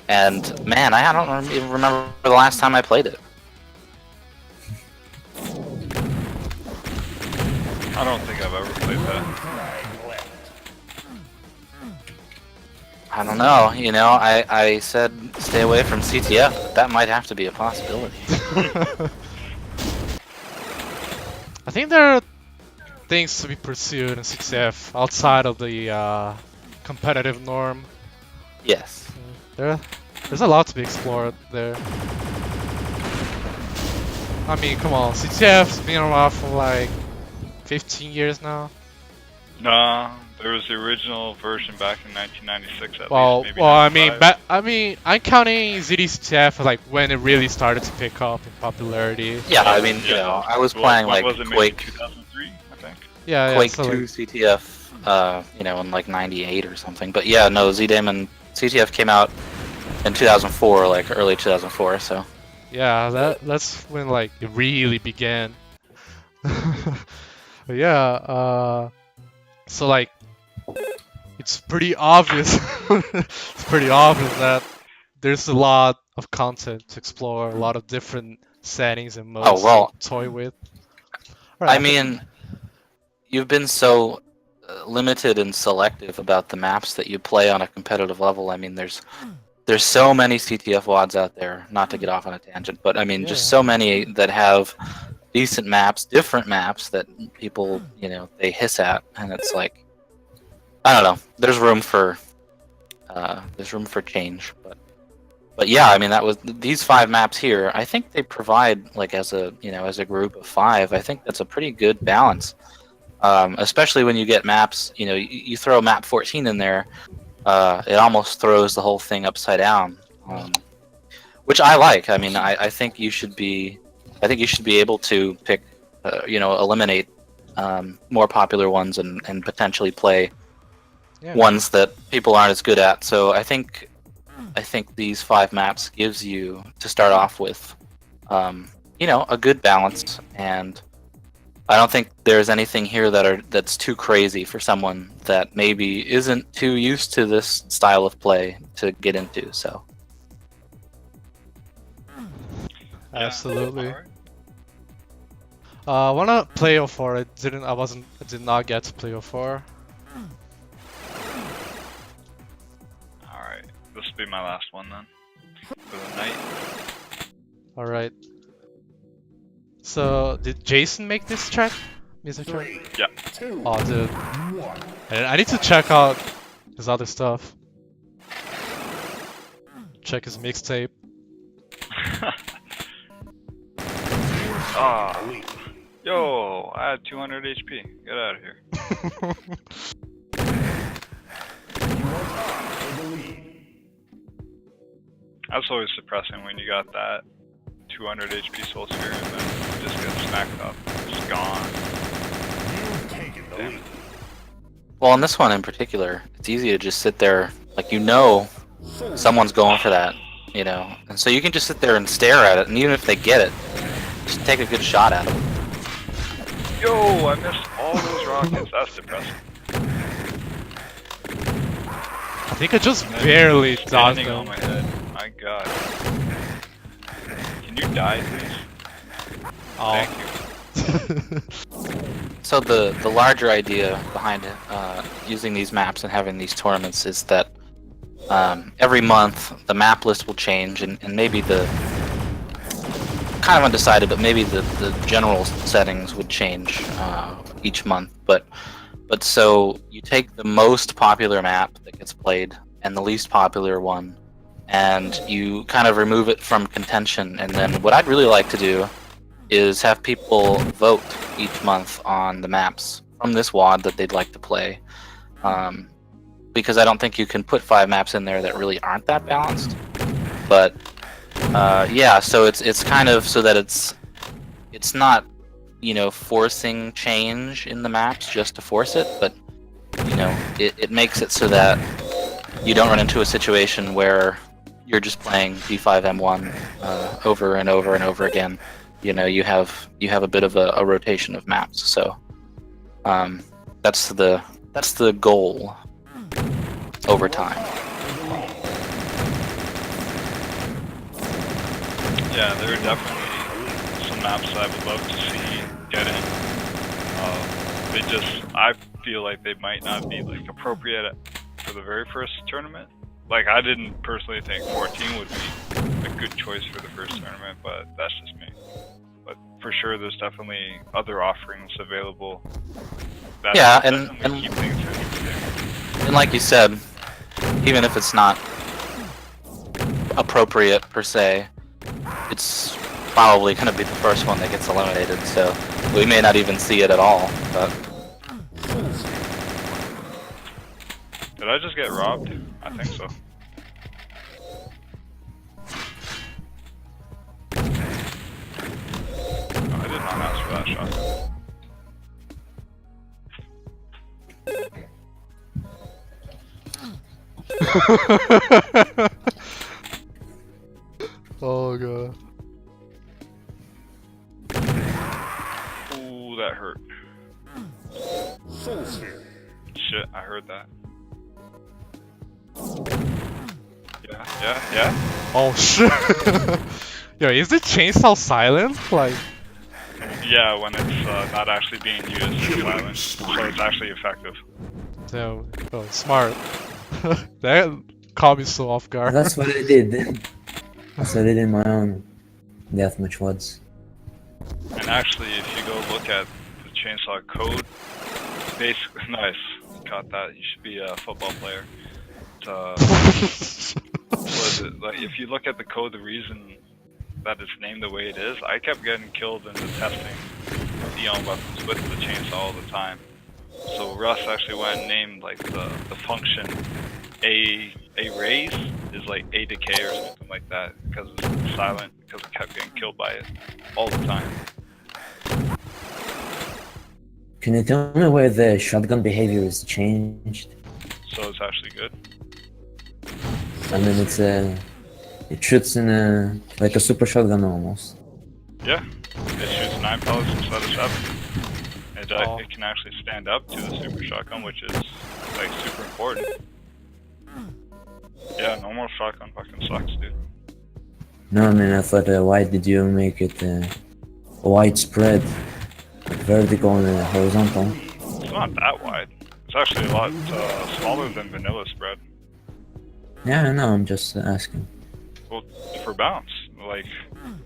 And man, I don't even remember the last time I played it. I don't think I've ever played that. I don't know. You know, I said stay away from CTF, but that might have to be a possibility. I think there are things to be pursued in CTF outside of the competitive norm. Yes. There's a lot to be explored there. I mean, come on, CTF's been around for like 15 years now. Nah, there was the original version back in 1996 at Well, least. Maybe I mean, I'm counting ZDCTF like when it really started to pick up in popularity. Yeah, I mean, you know, I was playing when like was it, maybe Quake, 2003, I think. Yeah, Quake so 2 like, CTF, you know, in like '98 or something. But yeah, no, Z-Daemon CTF came out in 2004, like early 2004. So yeah, that's when like it really began. But yeah, so like it's pretty obvious. It's pretty obvious that there's a lot of content to explore, a lot of different settings and modes well, to toy with. I mean, you've been so limited and selective about the maps that you play on a competitive level. I mean, there's so many CTF WADs out there. Not to get off on a tangent, but I mean, just so many that have decent maps, different maps that people, you know, they hiss at, and it's like, I don't know. There's room for change, but yeah, I mean, that was these 5 maps here. I think they provide, like, as a group of 5. I think that's a pretty good balance, especially when you get maps. You know, you throw map 14 in there, it almost throws the whole thing upside down, which I like. I mean, I think you should be able to pick, you know, eliminate more popular ones and potentially play ones that people aren't as good at. So I think these 5 maps gives you, to start off with, you know, a good balance, and I don't think there's anything here that's too crazy for someone that maybe isn't too used to this style of play to get into. So absolutely. I wanna play 04. I did not get to play 04. Alright, this will be my last one then. For the night. Alright. So, did Jason make this track? Music track? Yeah. Oh, dude. I need to check out his other stuff. Check his mixtape. Ah. Yo, I had 200 HP. Get out of here. That's always depressing when you got that 200 HP soul sphere and then you just get smacked up. Just gone. Damn. well, on this one in particular, it's easy to just sit there, like, you know, someone's going for that, you know, and so you can just sit there and stare at it, and even if they get it, just take a good shot at it. Yo, I missed all those rockets. That's depressing. I think I just barely dodged Standing on him. my head. My god. Can you die, please? Oh. Thank you. So the larger idea behind it, using these maps and having these tournaments is that every month the map list will change, and maybe the kind of undecided, but maybe the general settings would change each month. But so you take the most popular map that gets played, and the least popular one, and you kind of remove it from contention. And then what I'd really like to do is have people vote each month on the maps from this WOD that they'd like to play. Because I don't think you can put 5 maps in there that really aren't that balanced. But yeah, so it's kind of so that it's not, you know, forcing change in the maps just to force it, but you know, it makes it so that you don't run into a situation where you're just playing D5M1 over and over and over again. You know, you have a bit of a rotation of maps. So that's the goal over time. Yeah, there are definitely some maps I would love to see get in. I feel like they might not be like appropriate for the very first tournament. Like, I didn't personally think 14 would be a good choice for the first tournament, but that's just me. But for sure, there's definitely other offerings available. That Yeah, keep things interesting. And like you said, even if it's not appropriate per se, it's probably going to be the first one that gets eliminated, so we may not even see it at all. But did I just get robbed? I think so. Oh, I did not ask for that shot. Oh god. Ooh, that hurt. Shit, I heard that. Yeah. Oh shit. Yo, is the chainsaw silent? Like, Yeah, when it's not actually being used, it's silent, so it's actually effective. damn, oh, smart. That caught me so off guard. That's what I did. That's what I did in my own deathmatch WODs. And actually, if you go look at the chainsaw code, basically, nice, caught that. You should be a football player. What is it? Like, if you look at the code, the reason that it's named the way it is, I kept getting killed in the testing of Eon weapons with the chainsaw all the time. So Russ actually went and named like the function a raise is like a decay or something like that, because it's silent, because it kept getting killed by it all the time. Can you tell me where the shotgun behavior is changed? So it's actually good. I mean, it shoots in like a super shotgun almost. Yeah, it shoots 9 pellets instead of 7. It can actually stand up to the super shotgun, which is like super important. Yeah, normal shotgun fucking sucks, dude. No, I mean, I thought, why did you make it widespread? Like vertical and horizontal? It's not that wide. It's actually a lot smaller than vanilla spread. Yeah, I know, I'm just asking. Well, for bounce. Like,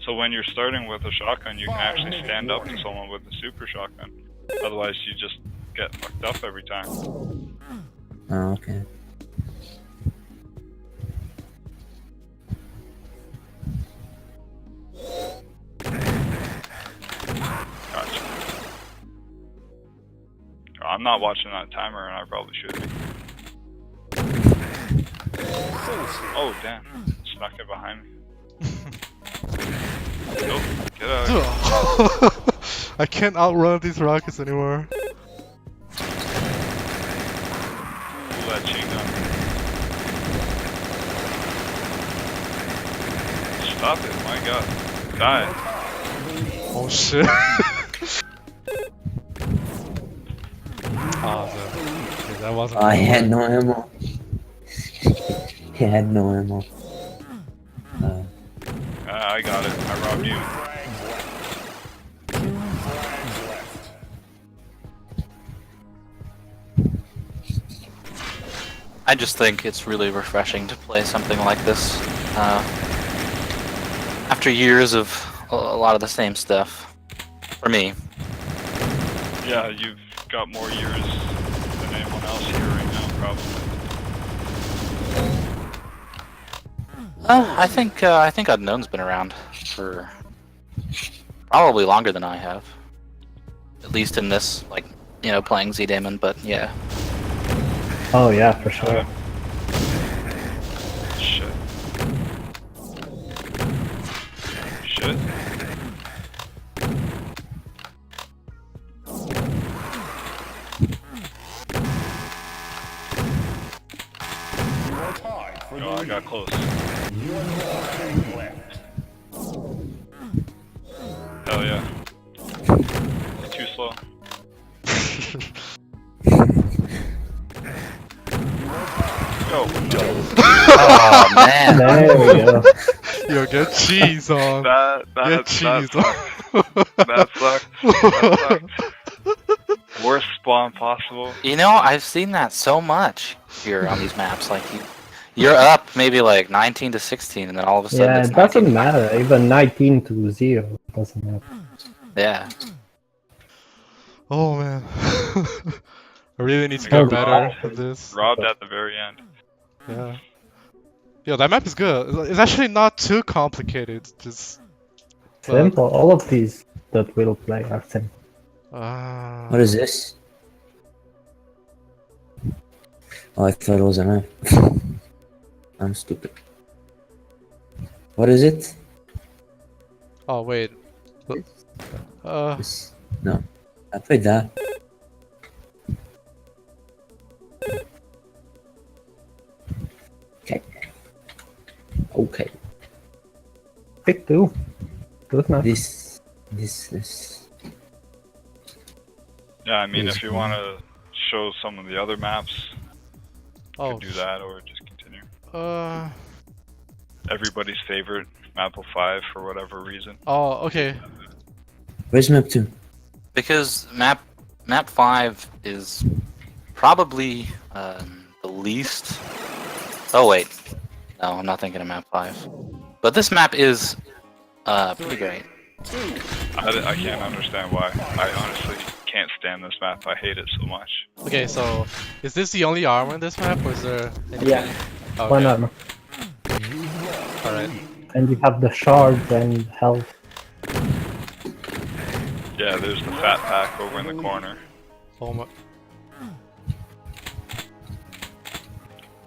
so when you're starting with a shotgun, you can actually stand up to someone with a super shotgun. Otherwise, you just get fucked up every time. Oh, okay. Gotcha. I'm not watching that timer, and I probably should be. Oh, damn. Snuck it behind me. Nope. Get out of here. I can't outrun these rockets anymore. Ooh, that chain gun. Stop it, my god. Die. Oh shit. That wasn't. I had no ammo. He had no ammo. I got it. I robbed you. I just think it's really refreshing to play something like this after years of a lot of the same stuff. For me. Yeah, you've got more years than anyone else here right now, probably. I think Unknown's been around for probably longer than I have. At least in this, like, you know, playing Z-Daemon, but yeah. Oh yeah, for sure. Shit. Shit. You're tied for the Oh, I lead. got close. You and one left. Hell yeah. Too slow. Go. Oh man. There we go. Yo, get cheese on. Get cheese on. That sucked. That sucked. Worst spawn possible. You know, I've seen that so much here on these maps. Like you're up maybe like 19 to 16, and then all of a sudden Yeah, it's it doesn't 19. matter. Even 19 to 0 doesn't matter. Yeah. Oh man. I really need to get better at this. Robbed at the very end. Yeah. Yo, that map is good. It's actually not too complicated. Just. Simple. All of these that we'll play are simple. What is this? Oh, I thought it was a map. I'm stupid. What is it? Oh wait. This? No. I played that. Okay. Okay. Pick two. Good enough. This. Yeah, I mean, if you want to show some of the other maps, you Oh. could do that or just continue. Uh. Everybody's favorite, map of 5 for whatever reason. Oh, okay. Where's map 2? Because map 5 is probably the least. Oh wait, no, I'm not thinking of map 5. But this map is pretty great. I can't understand why. I honestly can't stand this map. I hate it so much. Okay, so is this the only armor in this map, or is there? Yeah. Okay. One armor. All right. And you have the shards and health. Yeah, there's the fat pack over in the corner. Oh my.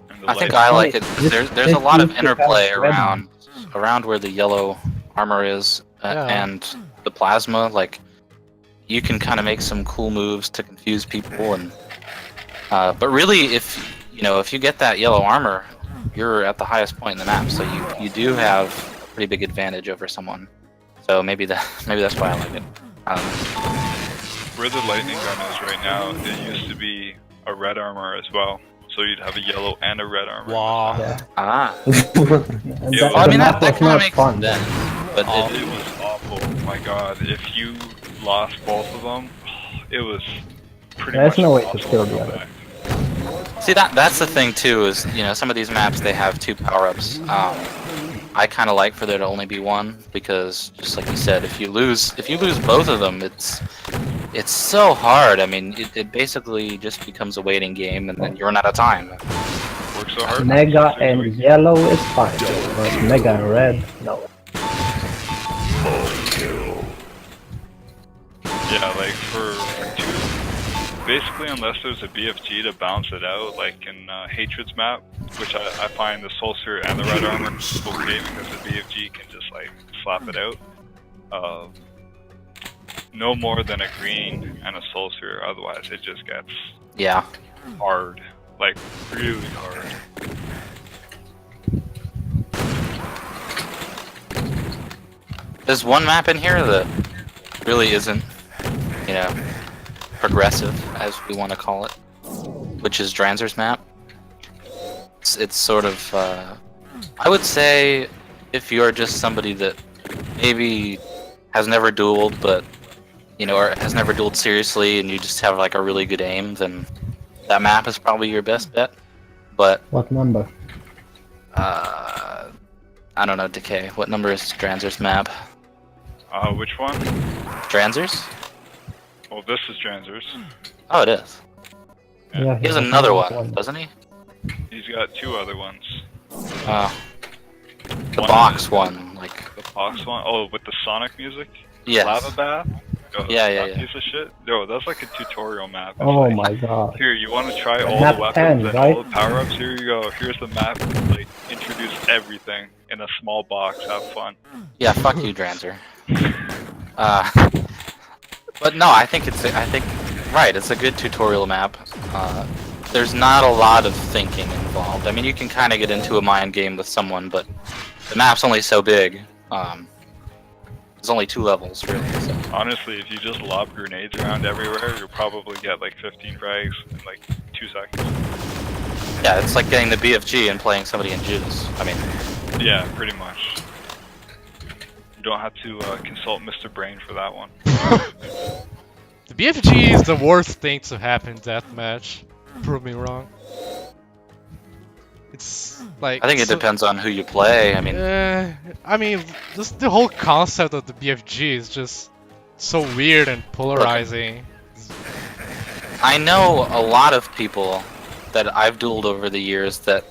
And the I think light- I like it. 'Cause there's a lot of This used to interplay have red. around where the yellow armor is Yeah. and the plasma. Like you can kind of make some cool moves to confuse people, and but really, if you get that yellow armor, you're at the highest point in the map, so you do have a pretty big advantage over someone. So maybe that's why I like it. I don't know. Where the lightning gun is right now, it used to be a red armor as well. So you'd have a yellow and a red armor. Wow. Yeah. Ah, And Yeah, well, I the mean map that was kind of not makes fun. sense. But It was awful. My God, if you lost both of them, it was pretty There's much no way to impossible kill to the go other. back. see that's the thing too, is some of these maps they have 2 power-ups. I kind of like for there to only be one, because just like you said, if you lose both of them, it's so hard. I mean, it basically just becomes a waiting game, and then you run out of time. Works so hard. Mega and yellow is fine. But Mega and red, no. Yeah, like for 2, basically unless there's a BFG to bounce it out, like in Hatred's map, which I find the Soul Sphere and the Red Armor okay because the BFG can just like slap it out. No more than a green and a Soul Sphere, otherwise it just gets Yeah. hard, like really hard. There's one map in here that really isn't, progressive, as we want to call it, which is Dranzer's map. It's sort of, I would say, if you're just somebody that maybe has never dueled, but, or has never dueled seriously, and you just have like a really good aim, then that map is probably your best bet. But, What number? I don't know, Decay. What number is Dranzer's map? Which one? Dranzer's? Well, this is Dranzer's. Oh, it is. Yeah, He has another one, doesn't he? He's got 2 other ones. Oh. The One box is one, like the box one. Oh, with the Sonic music. yes. Lava bath. Yo, Yeah, that yeah. piece of shit. Yo, that's like a tutorial map. It's Oh like, my god. here, you want to try all Map the weapons 10, and right? all the power-ups? Here you go. Here's the map. Like, introduce everything in a small box. Have fun. Yeah, fuck you, Dranzer. But no, I think right. It's a good tutorial map. There's not a lot of thinking involved. I mean, you can kind of get into a mind game with someone, but the map's only so big. There's only 2 levels, really. So. Honestly, if you just lob grenades around everywhere, you'll probably get like 15 frags in like 2 seconds. Yeah, it's like getting the BFG and playing somebody in Judas. I mean, Yeah, pretty much. You don't have to consult Mr. Brain for that one. The BFG is the worst thing to happen in deathmatch. Prove me wrong. It's like I think it depends on who you play. I mean, just the whole concept of the BFG is just so weird and polarizing. I know a lot of people that I've dueled over the years that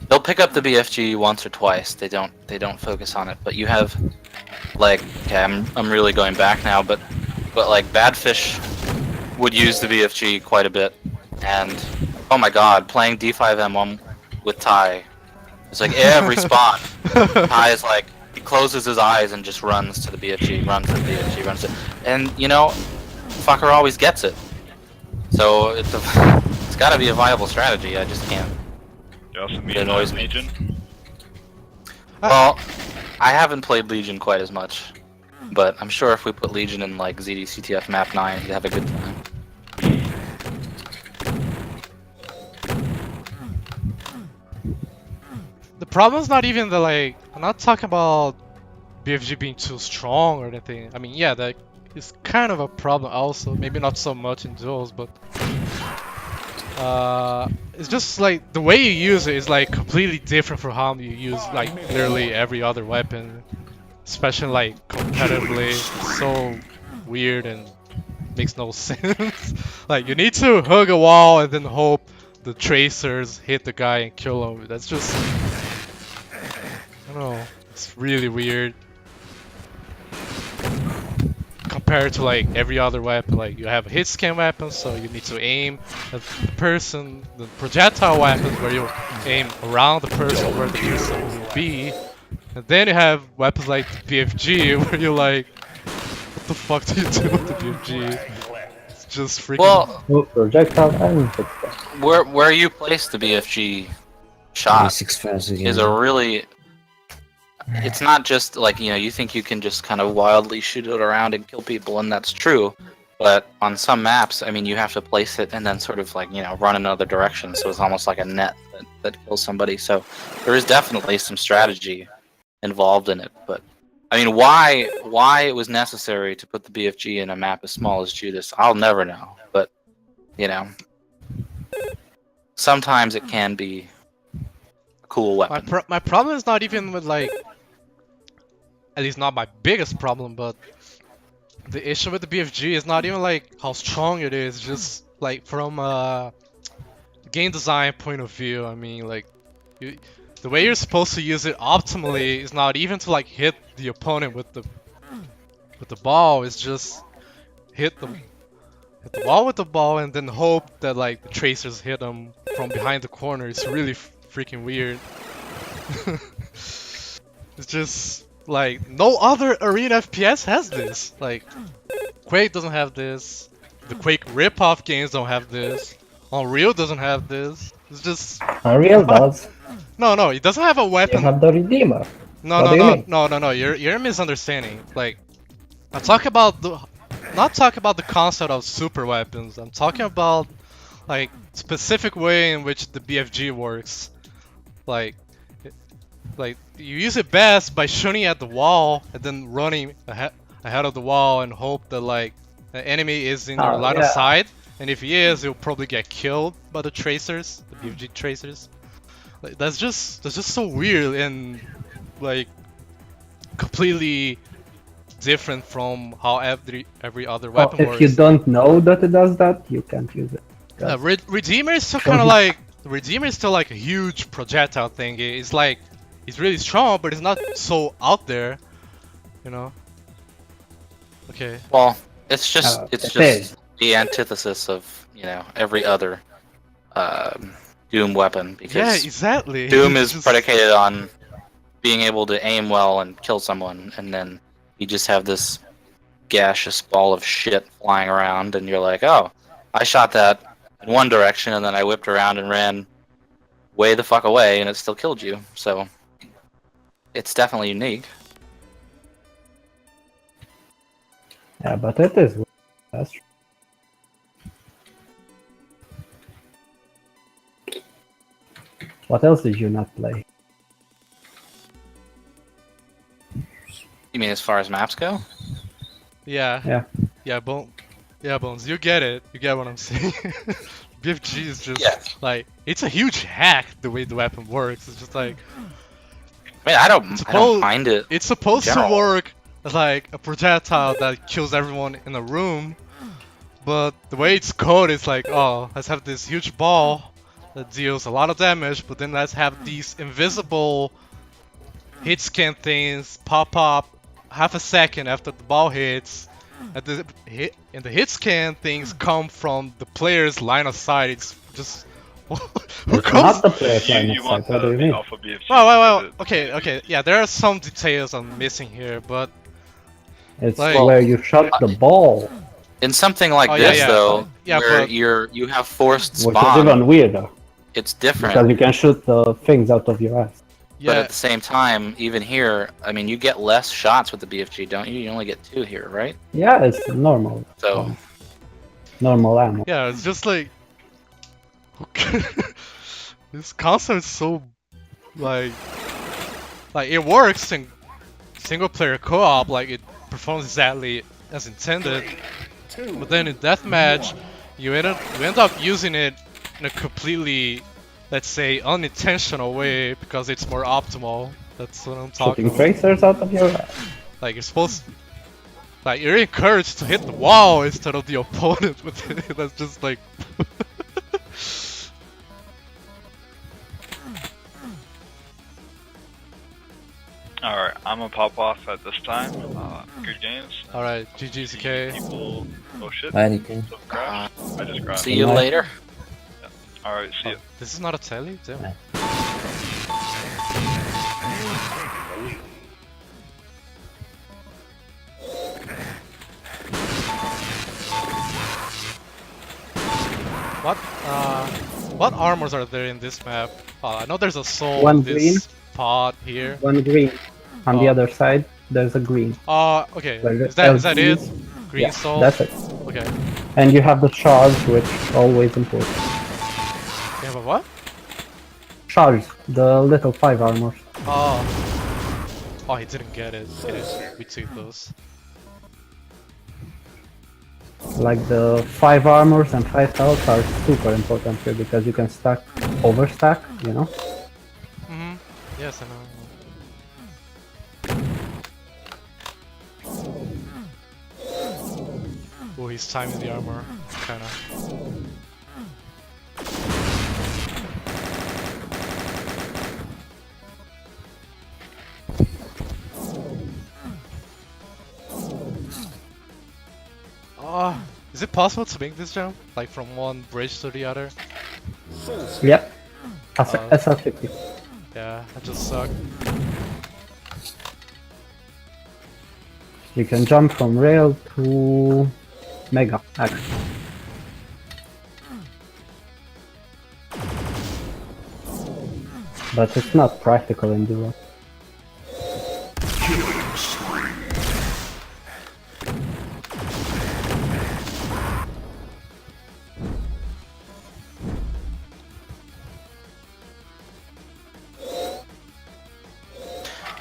they'll pick up the BFG once or twice. They don't focus on it. But you have like, okay, I'm really going back now, but like Badfish would use the BFG quite a bit, and oh my god, playing D5M1 with Ty, it's like every spot. Ty is like, he closes his eyes and just runs to the BFG, runs to the BFG, runs to, and you know, fucker always gets it. So it's got to be a viable strategy. I just can't. You also It meet annoys me. Legion. Well, I haven't played Legion quite as much, but I'm sure if we put Legion in like ZDCTF map 9, we'd have a good time. The problem's not even the like. I'm not talking about BFG being too strong or anything. I mean, yeah, that is kind of a problem also. Maybe not so much in duels, but it's just like the way you use it is like completely different from how you use like literally every other weapon, especially like competitively. It's so weird and makes no sense. Like you need to hug a wall and then hope the tracers hit the guy and kill him. That's just, I don't know, it's really weird compared to like every other weapon. Like you have a hit scan weapon, so you need to aim at the person. The projectile weapons where you aim around the person where the person will be, and then you have weapons like the BFG where you're like, what the fuck do you do with the BFG? It's just freaking. Well, Projectile and football. where you place the BFG shot 6 frags again. is a really. It's not just like, you know, you think you can just kind of wildly shoot it around and kill people, and that's true. But on some maps, I mean, you have to place it and then sort of like, you know, run another direction. So it's almost like a net that kills somebody. So there is definitely some strategy involved in it. But I mean, why it was necessary to put the BFG in a map as small as Judas, I'll never know. But, you know, sometimes it can be a cool weapon. My problem is not even with like, at least not my biggest problem, but the issue with the BFG is not even like how strong it is, just like from a game design point of view. I mean, like the way you're supposed to use it optimally is not even to like hit the opponent with the ball. It's just hit the wall with the ball and then hope that like the tracers hit them from behind the corner. It's really freaking weird. It's just like no other arena FPS has this. Like Quake doesn't have this. The Quake rip-off games don't have this. Unreal doesn't have this. It's just Unreal does. no. It doesn't have a You weapon. have the Redeemer. No, What do you mean? no. You're misunderstanding. Like, I'm talking about not talking about the concept of super weapons. I'm talking about like specific way in which the BFG works. Like you use it best by shooting at the wall and then running ahead of the wall and hope that like the enemy is in your line of sight. And if he is, he'll probably get killed by the tracers, the BFG tracers. Like, that's just so weird and like completely different from how every other weapon If works. you don't know that it does that, you can't use it. Redeemer is still kind of like Redeemer is still like a huge projectile thing. It's like He's really strong, but he's not so out there, you know. Okay. Well, it's It just is. the antithesis of every other Doom weapon Yeah, because exactly. Doom It's is just- predicated on being able to aim well and kill someone, and then you just have this gaseous ball of shit flying around, and you're like, oh, I shot that in one direction, and then I whipped around and ran way the fuck away, and it still killed you. So it's definitely unique. Yeah, but it is. That's true. What else did you not play? You mean as far as maps go? Yeah. Yeah. Yeah, Bones, you get it. You get what I'm saying. BFG is just Yeah. like it's a huge hack the way the weapon works. It's just like I mean, I don't Suppose- mind it. it's supposed to General. work as like a projectile that kills everyone in a room, but the way it's coded is like, oh, let's have this huge ball that deals a lot of damage, but then let's have these invisible hit scan things pop up half a second after the ball hits. And the hit scan things come from the player's line of sight. It's just who It's comes? not the player's line You of want sight. What do you the mean? alpha BFG. Well. Okay. Yeah, there are some details I'm missing here, but It's Like- where you shot the ball, In something like Oh, yeah, this, yeah. though, Yeah, where but- you have forced which is spawn, even weirder it's because different. you can shoot the things out of your eyes. But yeah, at the same time, even here, I mean, you get less shots with the BFG, don't you? You only get 2 here, right? Yeah, it's normal. So Normal ammo. yeah, it's just like this concept is so like it works in single player co-op, like it performs exactly as intended, but then in deathmatch you end up using it in a completely, let's say, unintentional way because it's more optimal. That's what I'm talking Shooting about. tracers out of your eyes. Like you're supposed, like you're encouraged to hit the wall instead of the opponent with it. That's just like. Alright, I'm gonna pop off at this time. Good games. All right, GG's okay. People. Oh shit. Bye, Decay. So crash. I just crashed. see you Nice. later. Alright, see ya. This is not a telly, damn. Yeah. What armors are there in this map? I know there's a soul One in this green. pod here. One green. On the Oh. other side, there's a green. Okay. Where the Is that it? LGs Green Yeah, soul. that's it. Okay. And you have the shards, which always important. You have a what? Shards, the little 5 armors. Oh. Oh, he didn't get it. Okay, we took those. Like the 5 armors and 5 health are super important here because you can stack, overstack, you know? Yes, I know. Oh, he's timing the armor, kinda. Oh, is it possible to make this jump? Like from one bridge to the other? Yep. Uh, SR50. Yeah, I just suck. You can jump from rail to mega, actually. But it's not practical in duo.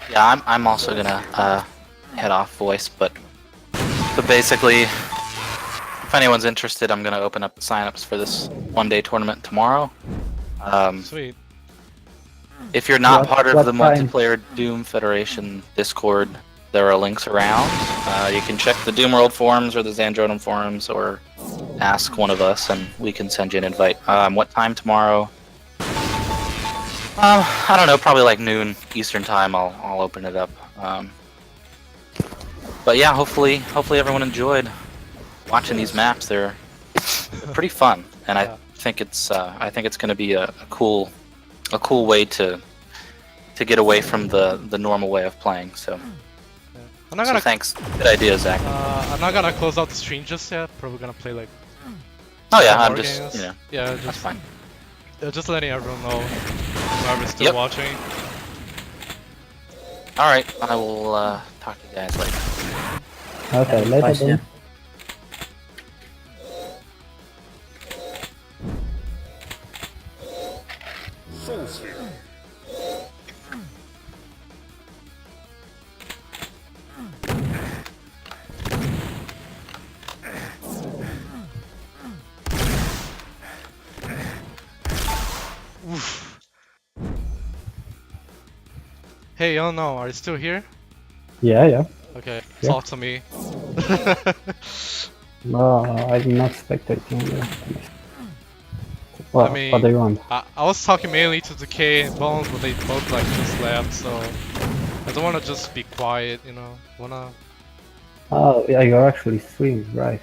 Yeah, I'm also gonna head off voice, but basically, if anyone's interested, I'm gonna open up the signups for this one-day tournament tomorrow. Sweet. If you're not part of What the time? Multiplayer Doom Federation Discord, there are links around. You can check the Doom World forums or the Zandronum forums, or ask one of us, and we can send you an invite. What time tomorrow? I don't know, probably like noon Eastern time. I'll open it up. But yeah, hopefully everyone enjoyed watching these maps. They're pretty fun, and Yeah. I think it's going to be a cool way to get away from the normal way of playing. So, I'm not so gonna thanks. Good idea, Zach. I'm not gonna close out the stream just yet. Probably gonna play like Oh yeah, some I'm more just games. yeah, just that's fine. just letting everyone know whoever's still Yep. watching. All right, I will talk to you guys later. Okay, later Bye, then. Sam. Soul Sphere. Oof. Hey, oh no, are you still here? Yeah, yeah. Okay, Yeah. talk to me. No, I'm not spectating you. Well, mean- what do you want? I was talking mainly to Decay and Bones, but they both like just left, so I don't wanna just be quiet, you know. Oh, yeah, you're actually streaming, right?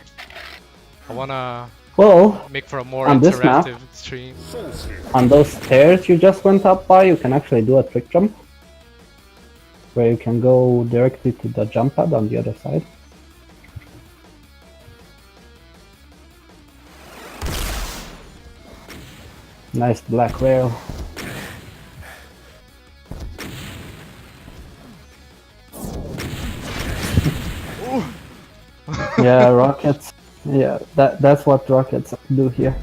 I wanna Well, make for a more On this map? interactive stream. Soul Sphere. on those stairs you just went up by, you can actually do a trick jump. Where you can go directly to the jump pad on the other side. Nice black rail. Yeah, rockets. Yeah, that's what rockets do here.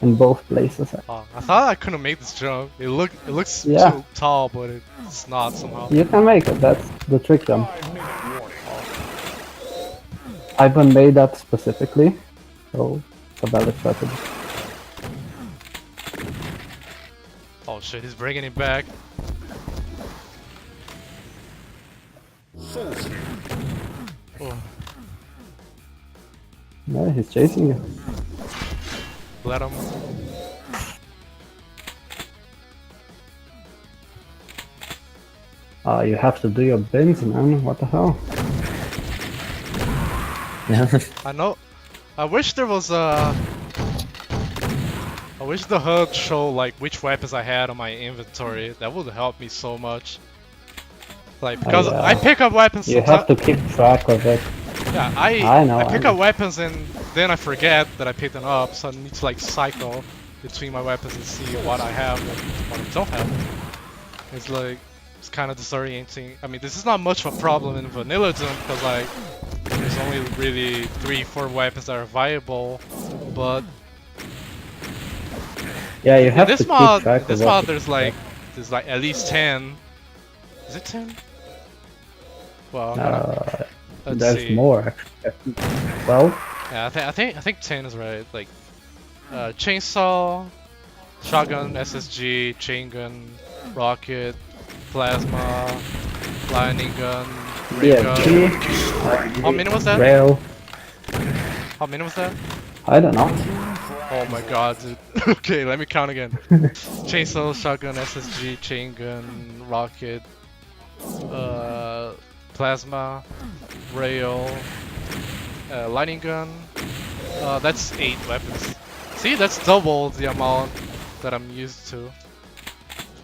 In both places. Oh, I thought I couldn't make this jump. It looks Yeah. too tall, but it's not somehow. You can make it, that's the trick jump. 5-minute warning. Ivan made that specifically, so it's a valid strategy. Oh shit, he's bringing it back. Soul Sphere. Oh, Yeah, he's chasing you. let him. You have to do your bins, man. What the hell? I know. I wish there was a. I wish the HUD showed like which weapons I had on my inventory. That would help me so much. Like because yeah. I pick up weapons. You have to keep track of it. Yeah, I know, I pick I up know. weapons and then I forget that I picked them up, so I need to like cycle between my weapons and see what I have and what I don't have. It's like it's kind of disorienting. I mean, this is not much of a problem in Vanilla Doom because like there's only really 3-4 weapons that are viable, but Yeah, you have in to this keep mod, track of this what mod you- there's like at least 10. Is it 10? Well, I'm gonna, let's there's see. more actually. Well, Yeah, I think 10 is right. Like, chainsaw, shotgun, SSG, chain gun, rocket, plasma, lightning gun, ray gun. BFG, How many was that? rail. How many was that? I don't know. Oh my god, dude. Okay, let me count again. Chainsaw, shotgun, SSG, chain gun, rocket, plasma, rail, lightning gun. That's 8 weapons. See, that's double the amount that I'm used to.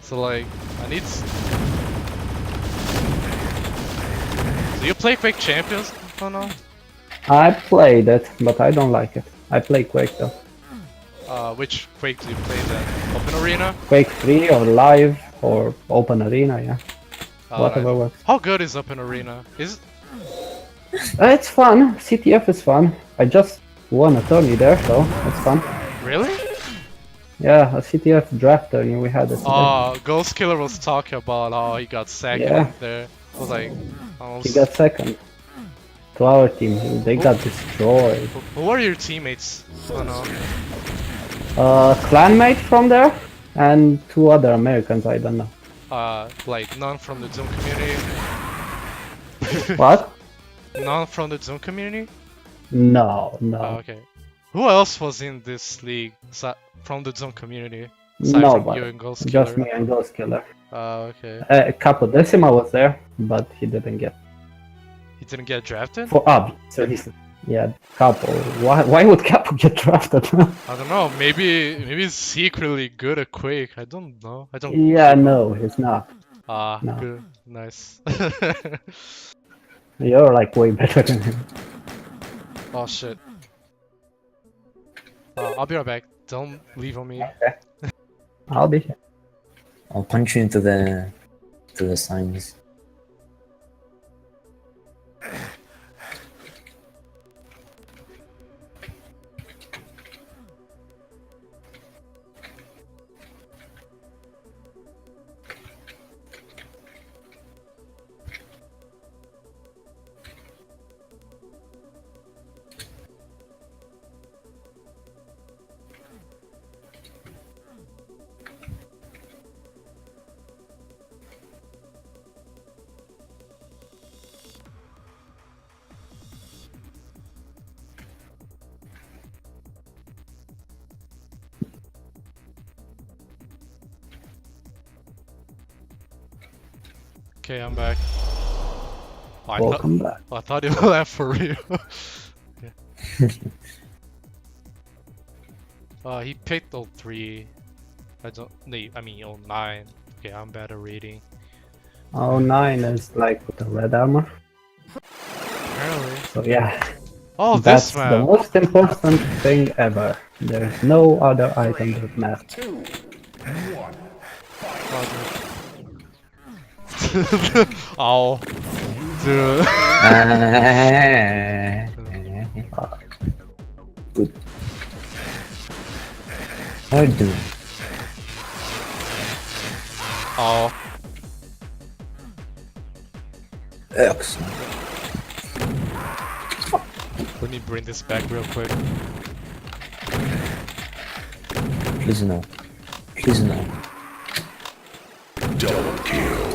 So like, I need. Do you play Quake Champions? Oh no. I played it, but I don't like it. I play Quake though. Which Quake do you play then? Open Arena? Quake 3 or live or open arena, yeah. Whatever Alright. works. How good is Open Arena? Is It's fun. CTF is fun. I just won a tourney there, so it's fun. really? Yeah, a CTF draft tourney we had this year. Ghost Killer was talking about how he got second Yeah. there. I was like, He got second. To our team, they got destroyed. who are your teammates? Oh no. Clanmate from there, and 2 other Americans, I don't know. Like none from the Doom community. What? None from the Doom community? No, no. Oh, okay. Who else was in this league from the Doom community? Aside from Nobody. you and Ghost Just Killer. me and Ghost Killer. Okay. Capo Decima was there, but he didn't get He didn't get drafted? for obvious reasons. Yeah, Capo. Why would Capo get drafted? I don't know. Maybe he's secretly good at Quake. I don't know. I don't. Yeah, no, he's not. Ah, No. good. Nice. You're like way better than him. Oh shit. I'll be right back. Don't leave on me. Okay. I'll be here. I'll punch you into the signs. Okay, I'm back. Oh, Welcome back. I thought it left for real. He picked 03. I mean 09. Okay, I'm bad at reading. 09 is like with the red armor. Apparently. So yeah, Oh, that's this the map. most important thing ever. There's no other item that matters. 2, 1. Oh, dude. Good. How are you doing? Oh, Excellent. let me bring this back real quick. Please no. Please no. Double kill.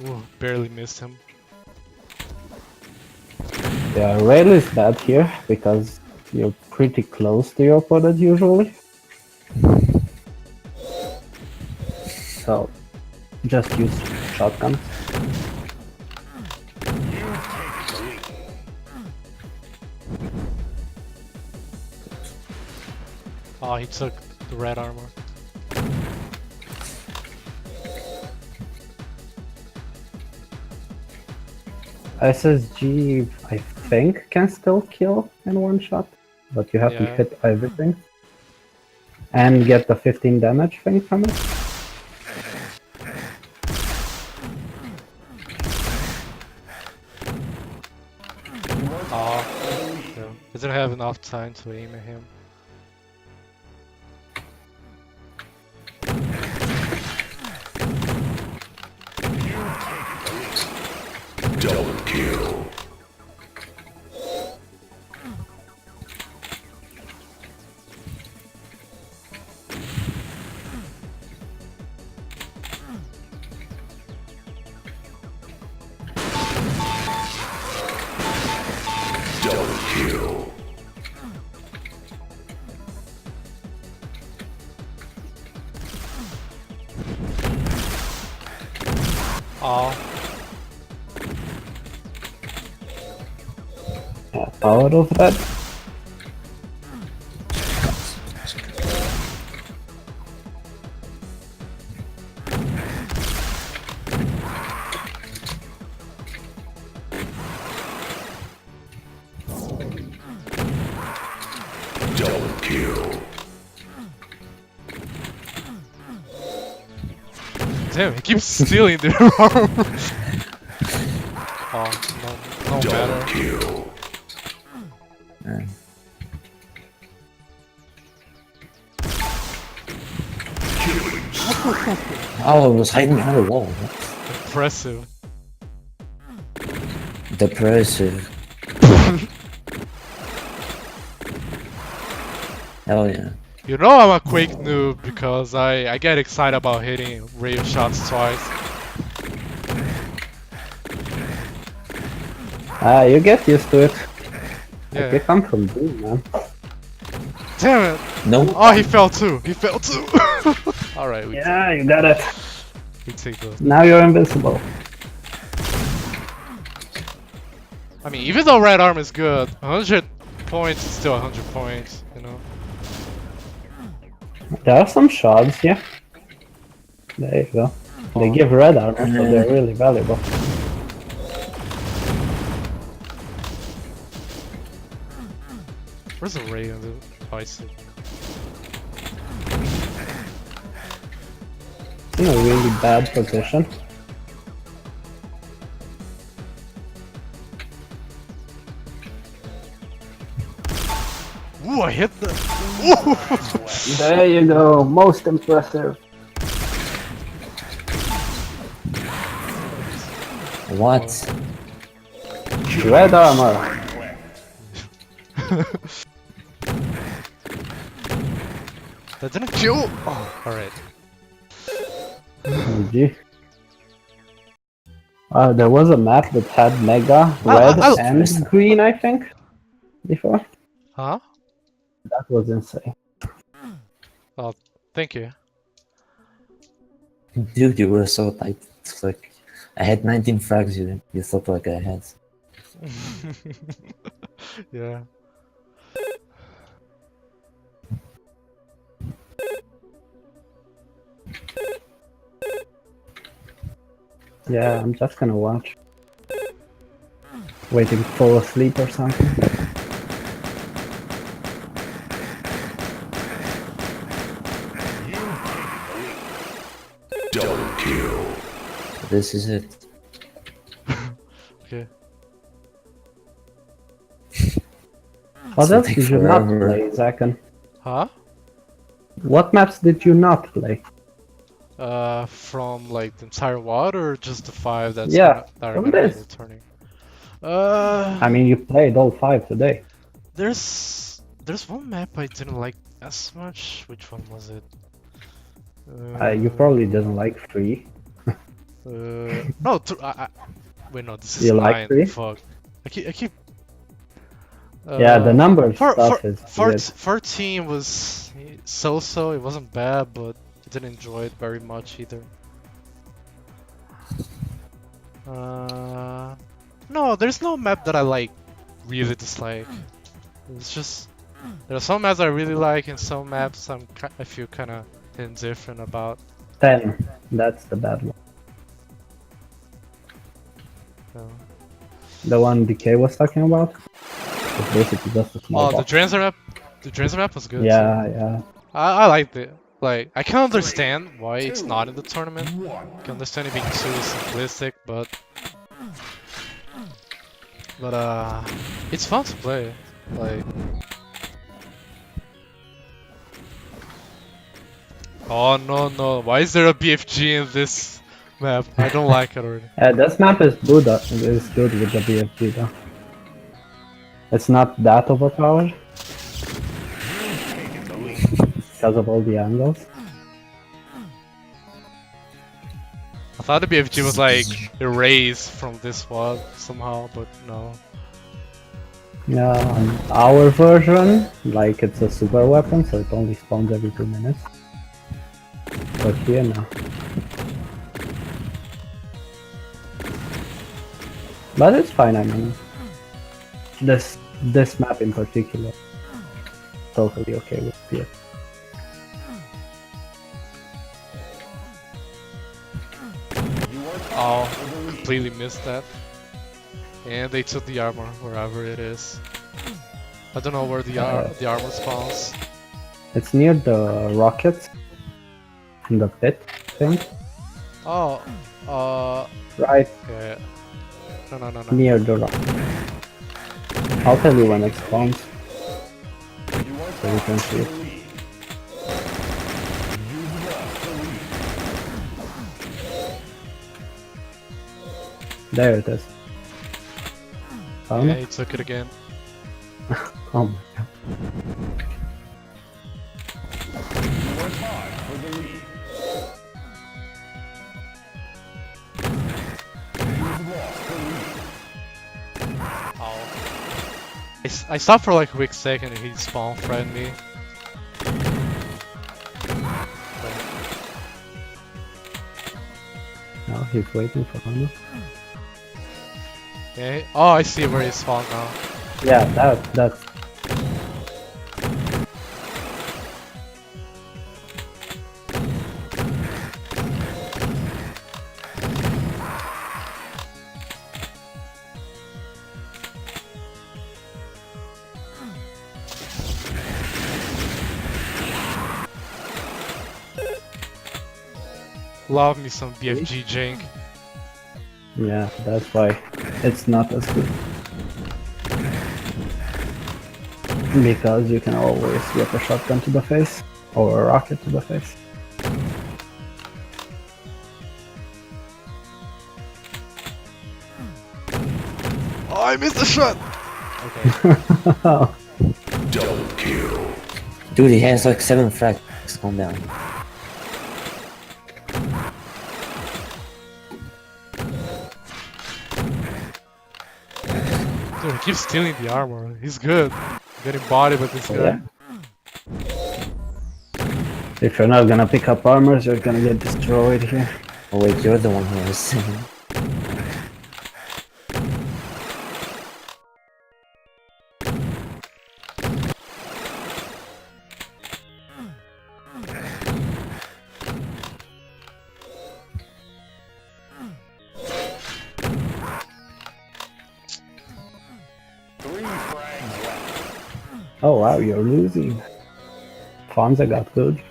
Ooh, barely missed him. Yeah, rail is bad here because you're pretty close to your opponent usually. So just use shotguns. Oh, he took the red armor. SSG, I think, can still kill in one shot, but you have to Yeah. hit everything and get the 15 damage thing from it. Oh, yeah. I didn't have enough time to aim at him. Double kill. Double kill. Oh, Yeah, power of that. Double kill. damn, he keeps stealing their armor. Oh, no Double matter. kill. Man. Oh, I was hiding behind a wall. Impressive. Depressive. Hell yeah. You know I'm a Quake noob because I get excited about hitting rave shots twice. You get used to it. Yeah. Like, I come from Doom, man. Damn it! No. Oh, he fell too. He fell too. All right, Yeah, you got it. we take those. Now you're invincible. I mean, even though red arm is good, 100 points is still 100 points. You know. There are some shards, yeah. There you go. They give red armor, so they're really valuable. Where's the ray on the bicycle? It's in a really bad position. Ooh, I hit the. Ooh. There you go, most impressive. What? Red armor. That didn't kill. Oh, all right. GG. There was a map that had Mega, red, and green, I think, before. Huh? That was insane. Oh, thank you. Dude, you were so tight. It's like I had 19 frags. You thought like I had. Yeah. Yeah, I'm just gonna watch. Waiting to fall asleep or something. Double kill. This is it. Okay. What So else take did you not forever. play, Zakken? Huh? What maps did you not play? From like the entire WOD or just the 5 that's Yeah, that are from gonna be this. returning? I mean, you played all 5 today. There's one map I didn't like as much. Which one was it? You probably didn't like 3. No, wait, no, this is You 9. like 3? Fuck. I keep. Yeah, the number stuff is weird. 14 was so-so. It wasn't bad, but I didn't enjoy it very much either. No, there's no map that I like really dislike. It's just there are some maps I really like and some maps I feel kind of indifferent about. 10. That's the bad one. So. The one Decay was talking about? It's basically just a small Oh, the box. Dranzer map. The Dranzer map was good. Yeah, too. yeah. I liked it. Like, I can understand why it's not in the tournament. I can understand it being too simplistic, but it's fun to play. Like, oh no, why is there a BFG in this map? I don't like it already. This map is good. Is good with the BFG though. It's not that overpowered because of all the angles. I thought the BFG was like erased from this WOD somehow, but no. Yeah, on our version, like it's a super weapon, so it only spawns every 2 minutes. But here now. But it's fine, I mean. This map in particular, totally okay with it. Oh, completely missed that. And they took the armor wherever it is. I don't know where the armor spawns. It's near the rockets in the pit thing. Oh, Right okay. No. near the rock. I'll tell you when it spawns. So you can see it. There it is. Found Yeah, it? he took it again. Oh my god. I stopped for like a quick second and he spawn friend me. No, he's waiting for him. Okay. Oh, I see where he spawned now. Yeah, that's. Love me some BFG jank. Yeah, that's why it's not as good. Because you can always get a shotgun to the face or a rocket to the face. Oh, I missed the shot! Okay. Double kill. Dude, he has like 7 frags. Calm down. Dude, he keeps stealing the armor. He's good. Getting bodied with this guy. Yeah. If you're not gonna pick up armors, you're gonna get destroyed here. Oh wait, you're the one who is. Oh wow, you're losing. Fonza got good.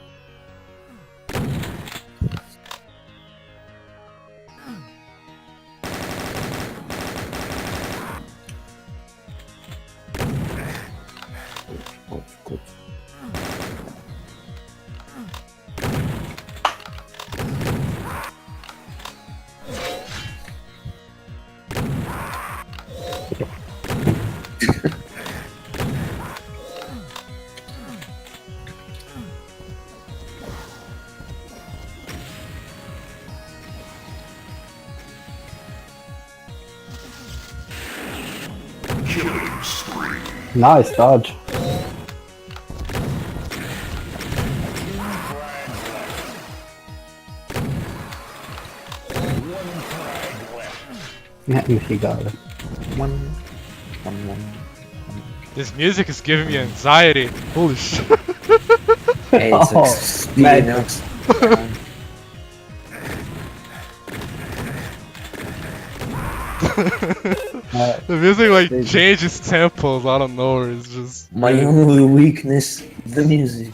Killing spree. Nice dodge. Yeah, he got it. One. This music is giving me anxiety. Holy shit. Hey, it's like Oh, speeding man. up. The music like Crazy. changes tempos out of nowhere. It's just My really, only weakness, the music.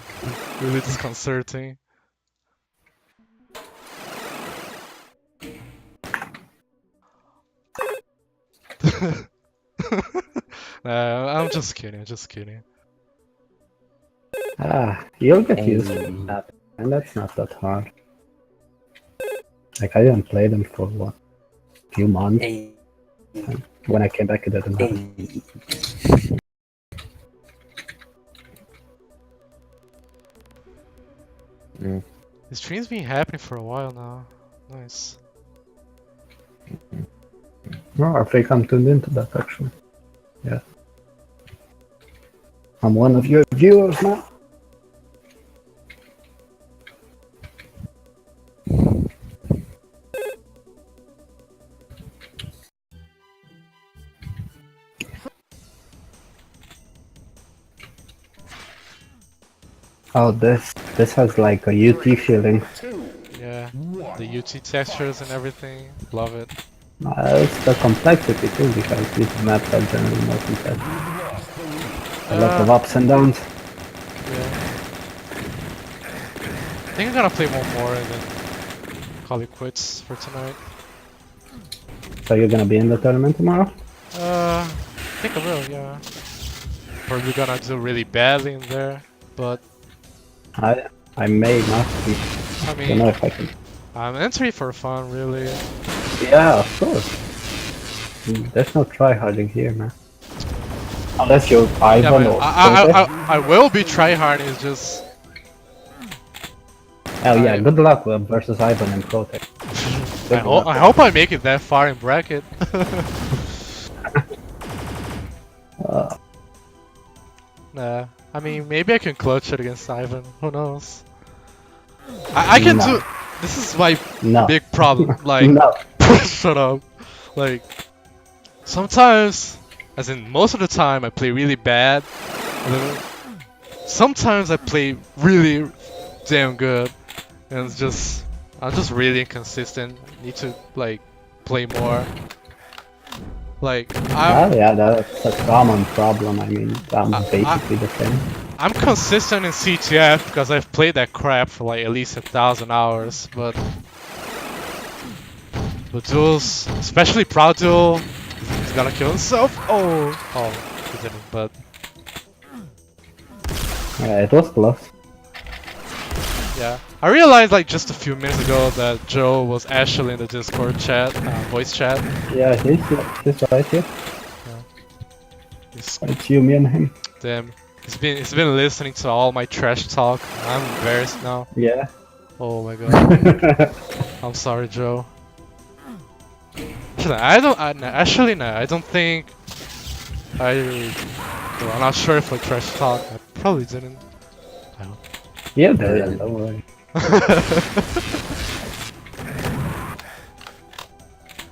really disconcerting. I'm just kidding, just kidding. You'll get Hey. used to that, and that's not that hard. Like I didn't play them for what, few months. Hey. When I came back, it didn't matter. Hey. Mm. This stream's been happening for a while now. Nice. No, I think I'm tuned into that actually. Yeah. I'm one of your viewers now. Oh, this has like a UT feeling. Yeah, the UT textures and everything. Love it. It's the complexity too, because these maps are generally more complex. A lot of ups and downs. Yeah. I think I'm gonna play one more and then call it quits for tonight. So you're gonna be in the tournament tomorrow? I think I will, yeah. Probably gonna do really badly in there, but I may not be. I Don't mean, know if I can. I'm entering for fun, really. Yeah, of course. There's no tryharding here, man. Unless you're Yeah, Ivan man, or I will be tryhard. It's just Oh yeah, good luck versus Ivan and Protect. I hope I make it that far in bracket. Nah. I mean, maybe I can clutch it against Ivan. Who knows? I can do. This is my No. big problem. Like, No. shut up. Like, sometimes, as in most of the time, I play really bad. And then sometimes I play really damn good, and it's just I'm just really inconsistent. Need to like play more. Like Yeah, that's a common problem. I mean, I'm basically the same. I'm consistent in CTF because I've played that crap for like at least 1,000 hours, but duels, especially ProgDuel, he's gonna kill himself. Oh, he didn't. But Yeah, it was close. yeah, I realized like just a few minutes ago that Joe was actually in the Discord chat, voice chat. Yeah, he's right here. He's, It's you, me, and him. damn, he's been listening to all my trash talk. I'm embarrassed now. Yeah. Oh my god. I'm sorry, Joe. I don't think well, I'm not sure if I trash talk. I probably didn't. Yeah, don't worry.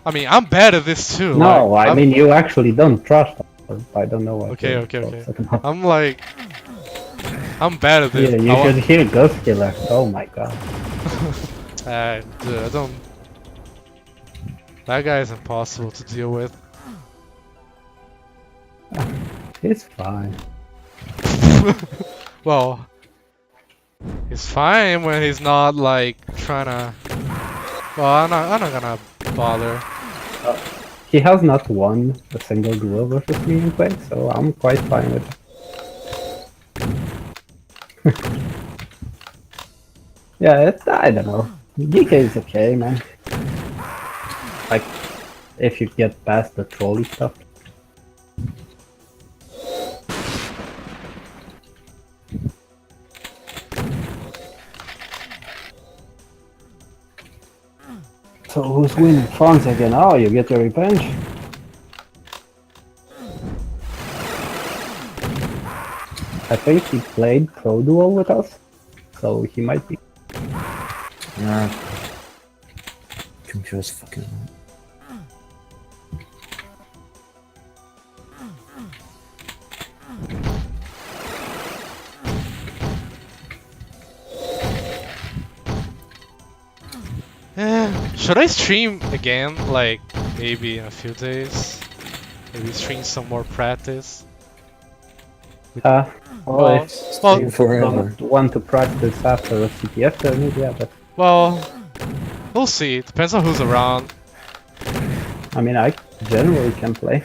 I mean, I'm bad at this too. No, like, I mean, you actually don't trust them. I don't know what. Okay. I'm like, I'm bad at this. Yeah, you should hear Ghost Killer. Oh my god. Dude, I don't. That guy is impossible to deal with. It's fine. Well, he's fine when he's not like trying to. Well, I'm not gonna bother. He has not won a single duel versus me in Quake, so I'm quite fine with it. Yeah, I don't know. Decay is okay, man. Like, if you get past the trolley stuff. So who's winning? Fonz again. Oh, you get your revenge. I think he played ProgDuel with us, so he might be. Nah. Computer's fucking. Should I stream again? Like, maybe in a few days? Maybe stream some more practice? Well, Well, if well, you forever. don't want to practice after a CPF tournament, yeah, but well, we'll see. Depends on who's around. I mean, I generally can play.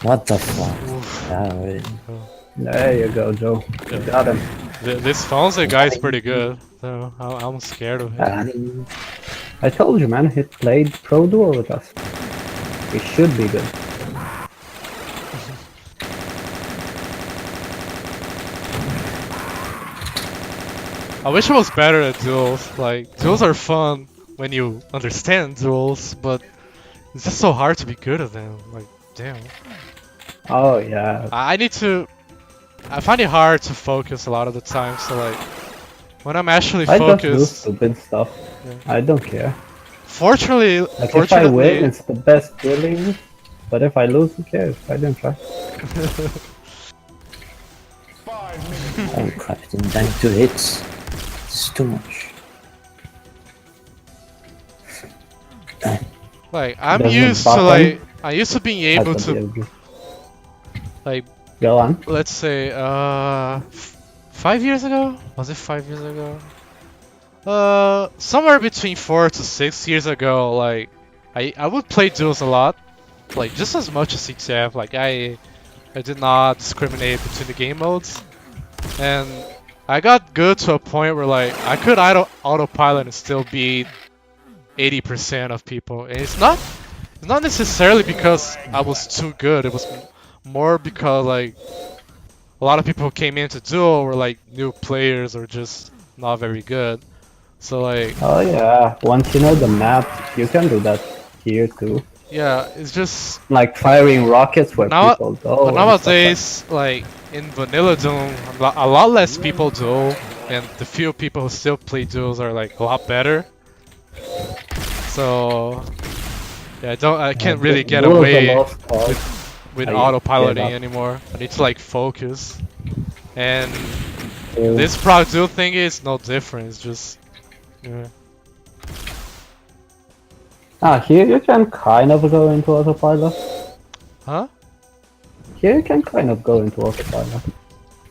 What the fuck? Oof. Yeah, wait. There you go, Joe. You got him. This Fonzie guy is pretty good, so I'm scared of him. I told you, man, he played ProgDuel with us. He should be good. I wish I was better at duels. Like, duels are fun when you understand duels, but it's just so hard to be good at them. Like, damn. Oh, yeah. I need to. I find it hard to focus a lot of the time, so like, when I'm actually I just do focused. stupid stuff. Yeah. I don't care. Fortunately, Like, if I win, it's the best feeling. But if I lose, who cares? I didn't try. Oh crap, it didn't tank 2 hits. It's too much. like, I'm Doesn't used button. to like, I used to being able That's to what you do. like, Go on. let's say 5 years ago? Was it 5 years ago? Somewhere between 4 to 6 years ago, like, I would play duels a lot, like just as much as CTF. Like I did not discriminate between the game modes, and I got good to a point where like I could autopilot and still beat 80% of people. And it's not necessarily because I was too good. It was more because like a lot of people who came into duel were like new players or just not very good. So like, Oh, yeah. Once you know the map, you can do that here too. Yeah, it's just Like firing rockets where now. people go. But and nowadays, like in vanilla Doom, a lot less people duel, and the few people who still play duels are like a lot better. So yeah, I can't really get Duel's a away lost cause. with I autopiloting gave up. anymore. I need to like focus. And Ew. this ProgDuel thing is no different. It's just yeah. Here you can kind of go into autopilot. Huh? Here you can kind of go into autopilot.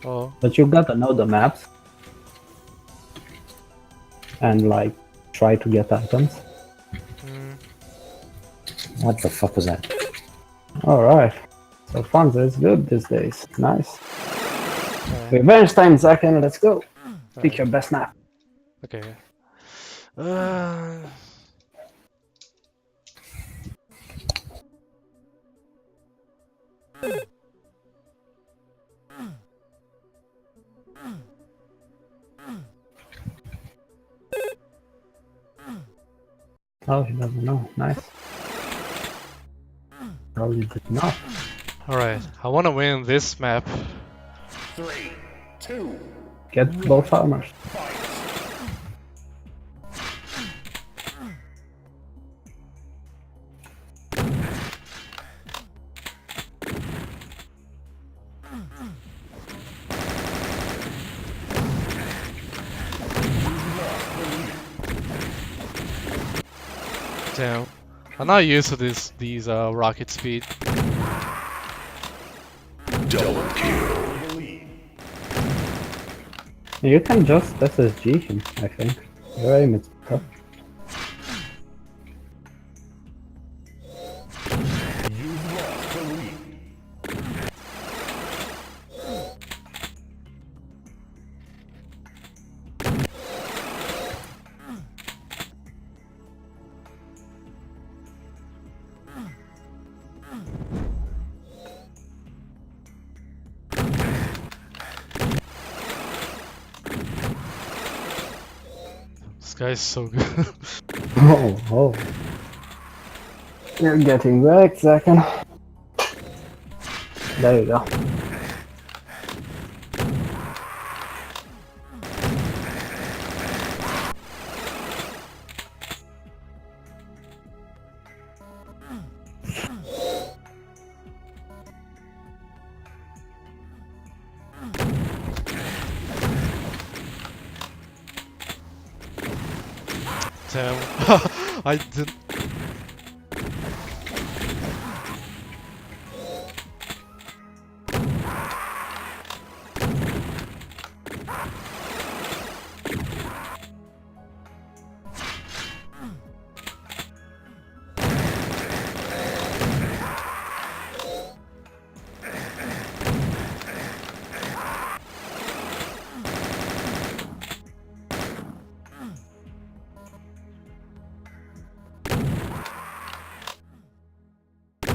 Oh. But you gotta know the maps. And like, try to get items. What the fuck was that? Alright. So Fonzo is good these days. Nice. Revenge time, Zakken, let's go. Pick your best map. Okay. Oh, he doesn't know. Nice. Probably did not. Alright, I want to win this map. 3, 2, Get both armors. Damn. I'm not used to these rocket speed. double kill. You can just SSG him, I think. Your aim is tough. You've lost the lead. This guy's so good. Oh. You're getting wrecked, Zakken. There you go. Damn. I did.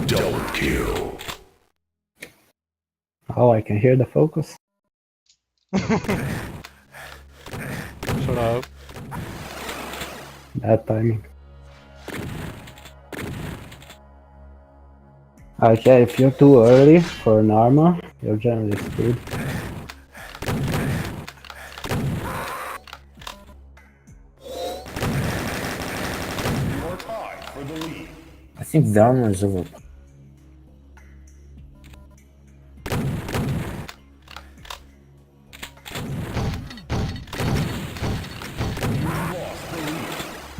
Double kill. Oh, I can hear the focus. Shut up. Bad timing. Okay, if you're too early for an armor, you're generally screwed. You're tied for the lead. I think the armor is over.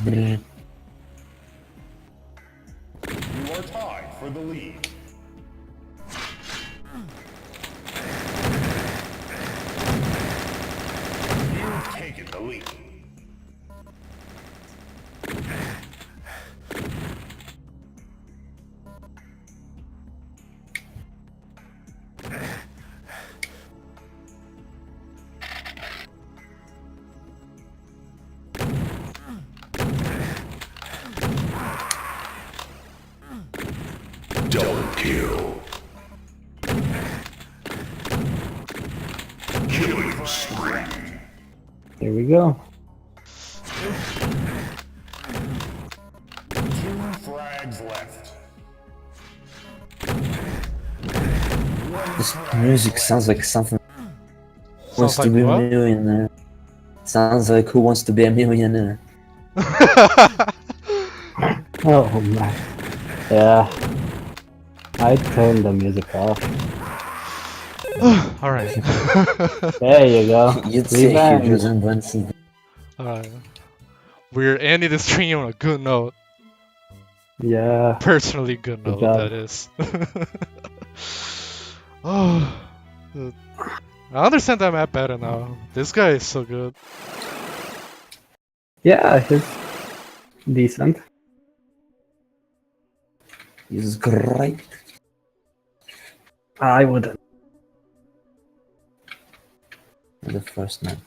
You are tied for the lead. You've taken the lead. Double kill. Killing spree. Here we go. 2 frags left. This music sounds like something. Who wants Sounds to like be a what? millionaire? Sounds like Who Wants to Be a Millionaire? Oh man. Yeah. I turned the music off. Alright. There you go. You'd say huge Revenge. resemblance. Alright. We're ending the stream on a good note. Yeah. Personally good note, job. that is. Oh, dude. I understand that map better now. This guy is so good. Yeah, he's decent. He's great. I wouldn't. The first man.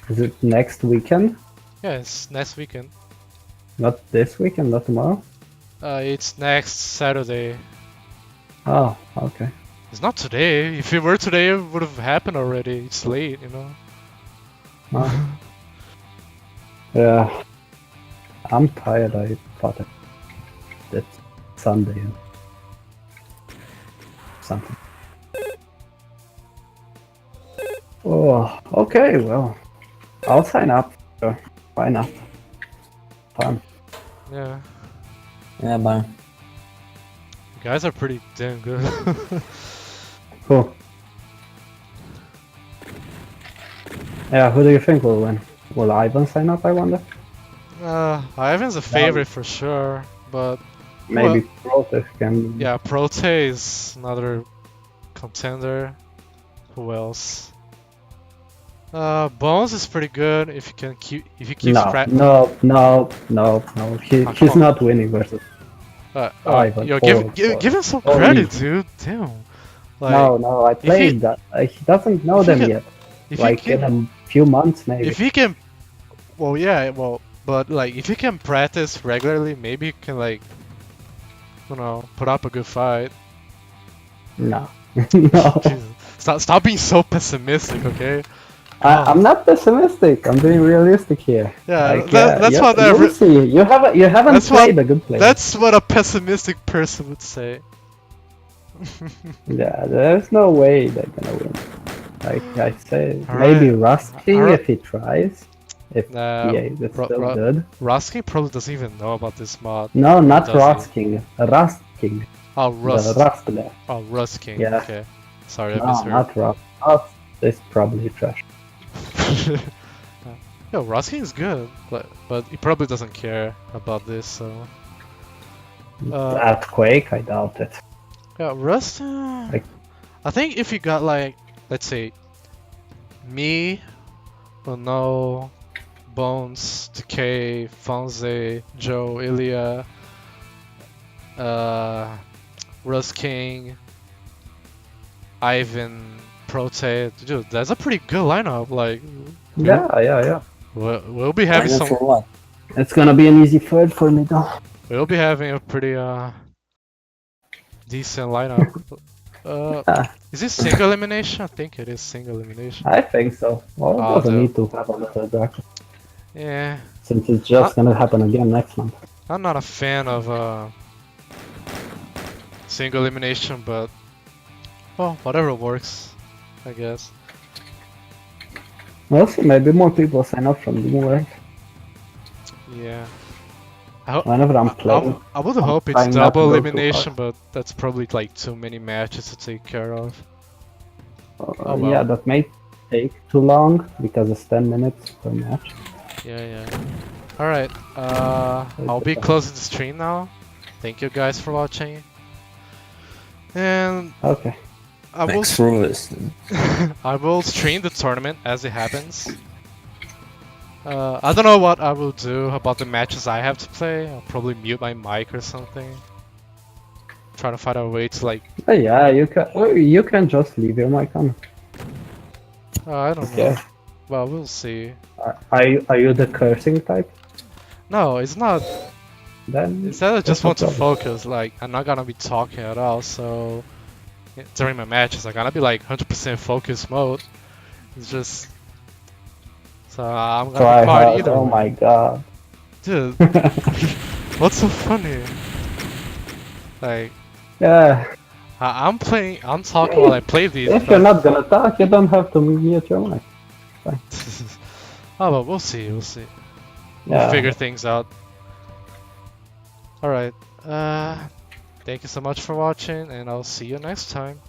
Is it next weekend? Yeah, it's next weekend. Not this weekend, not tomorrow? It's next Saturday. Oh, okay. It's not today. If it were today, it would have happened already. It's late, you know. Oh. Yeah. I'm tired, I thought it's Sunday and something. Oh, okay, well, I'll sign up. Sure. Why not? Fun. Yeah, Yeah, but you guys are pretty damn good. Cool. Yeah, who do you think will win? Will Ivan sign up, I wonder? Ivan's a favorite for sure, but Maybe Proteus can... yeah, Prote is another contender. Who else? Bones is pretty good if you can keep if he keeps No. come He's on. not winning versus... Ivan, yo, or- give him some or credit, me. dude. Damn. Like, No, I played that. He doesn't know if he them can- yet. if he Like can, in a few months, maybe. if he can, well, yeah, well, but like if he can practice regularly, maybe he can like, you know, put up a good fight. No. No. Jesus. Stop being so pessimistic, okay? I'm not pessimistic. I'm being realistic here. Yeah, Like, that's you, what you'll see. You haven't that's what- played a good player. that's what a pessimistic person would say. Yeah, there's no way they're gonna win. Like I say, Alright. maybe Rusty Alright. if he tries. If Nah, yeah, that's Ru- still Ru- good. Ruskin probably doesn't even know about this mod. No, not Does he? Rust King. Rust King. Oh, The Rust. Rust guy. Oh, Rust King. Yeah. Okay. Sorry, I No, misheard. not Rust. Rust is probably trash. Yo, Ruskin is good, but he probably doesn't care about this, so. Earthquake, I doubt it. Yeah, Rust. Like- I think if you got like, let's say, me, Ono, Bones, Decay, Fonze, Joe, Ilya, Rust King, Ivan, Prote, dude, that's a pretty good lineup. Like, Yeah. we'll be having Final some. for what? It's gonna be an easy third for me though. We'll be having a pretty decent lineup. Yeah. Is this single elimination? I think it is single elimination. I think so. Well, it Oh, doesn't dude. need to happen at the bracket, Yeah, since it's just gonna happen again next month. I'm not a fan of single elimination, but well, whatever works, I guess. We'll see, maybe more people sign up from the world. Yeah. Whenever I'm playing. I would I'm hope it's trying not to double go too elimination, but that's probably like too many matches to take care of. Oh, Yeah, well. that may take too long because it's 10 minutes per match. Yeah. Alright, I'll be closing the stream now. Thank you guys for watching. And Okay. I will Thanks for listening. I will stream the tournament as it happens. I don't know what I will do about the matches I have to play. I'll probably mute my mic or something. Trying to find a way to like, Yeah, you can just leave your mic on. I don't Okay. know. Well, we'll see. Are you the cursing type? No, it's not. Then Instead, I just no want to problem. focus. Like, I'm not gonna be talking at all. So during my matches, I'm gonna be like 100% focus mode. It's just. So I'm gonna try be quiet hard. either Oh way. my god. Dude. What's so funny? Like, Yeah. I'm playing, I'm talking while I play these. If you're not gonna talk, you don't have to mute your mic. Oh, but we'll see, we'll see. We'll Yeah. figure things out. Alright, thank you so much for watching, and I'll see you next time.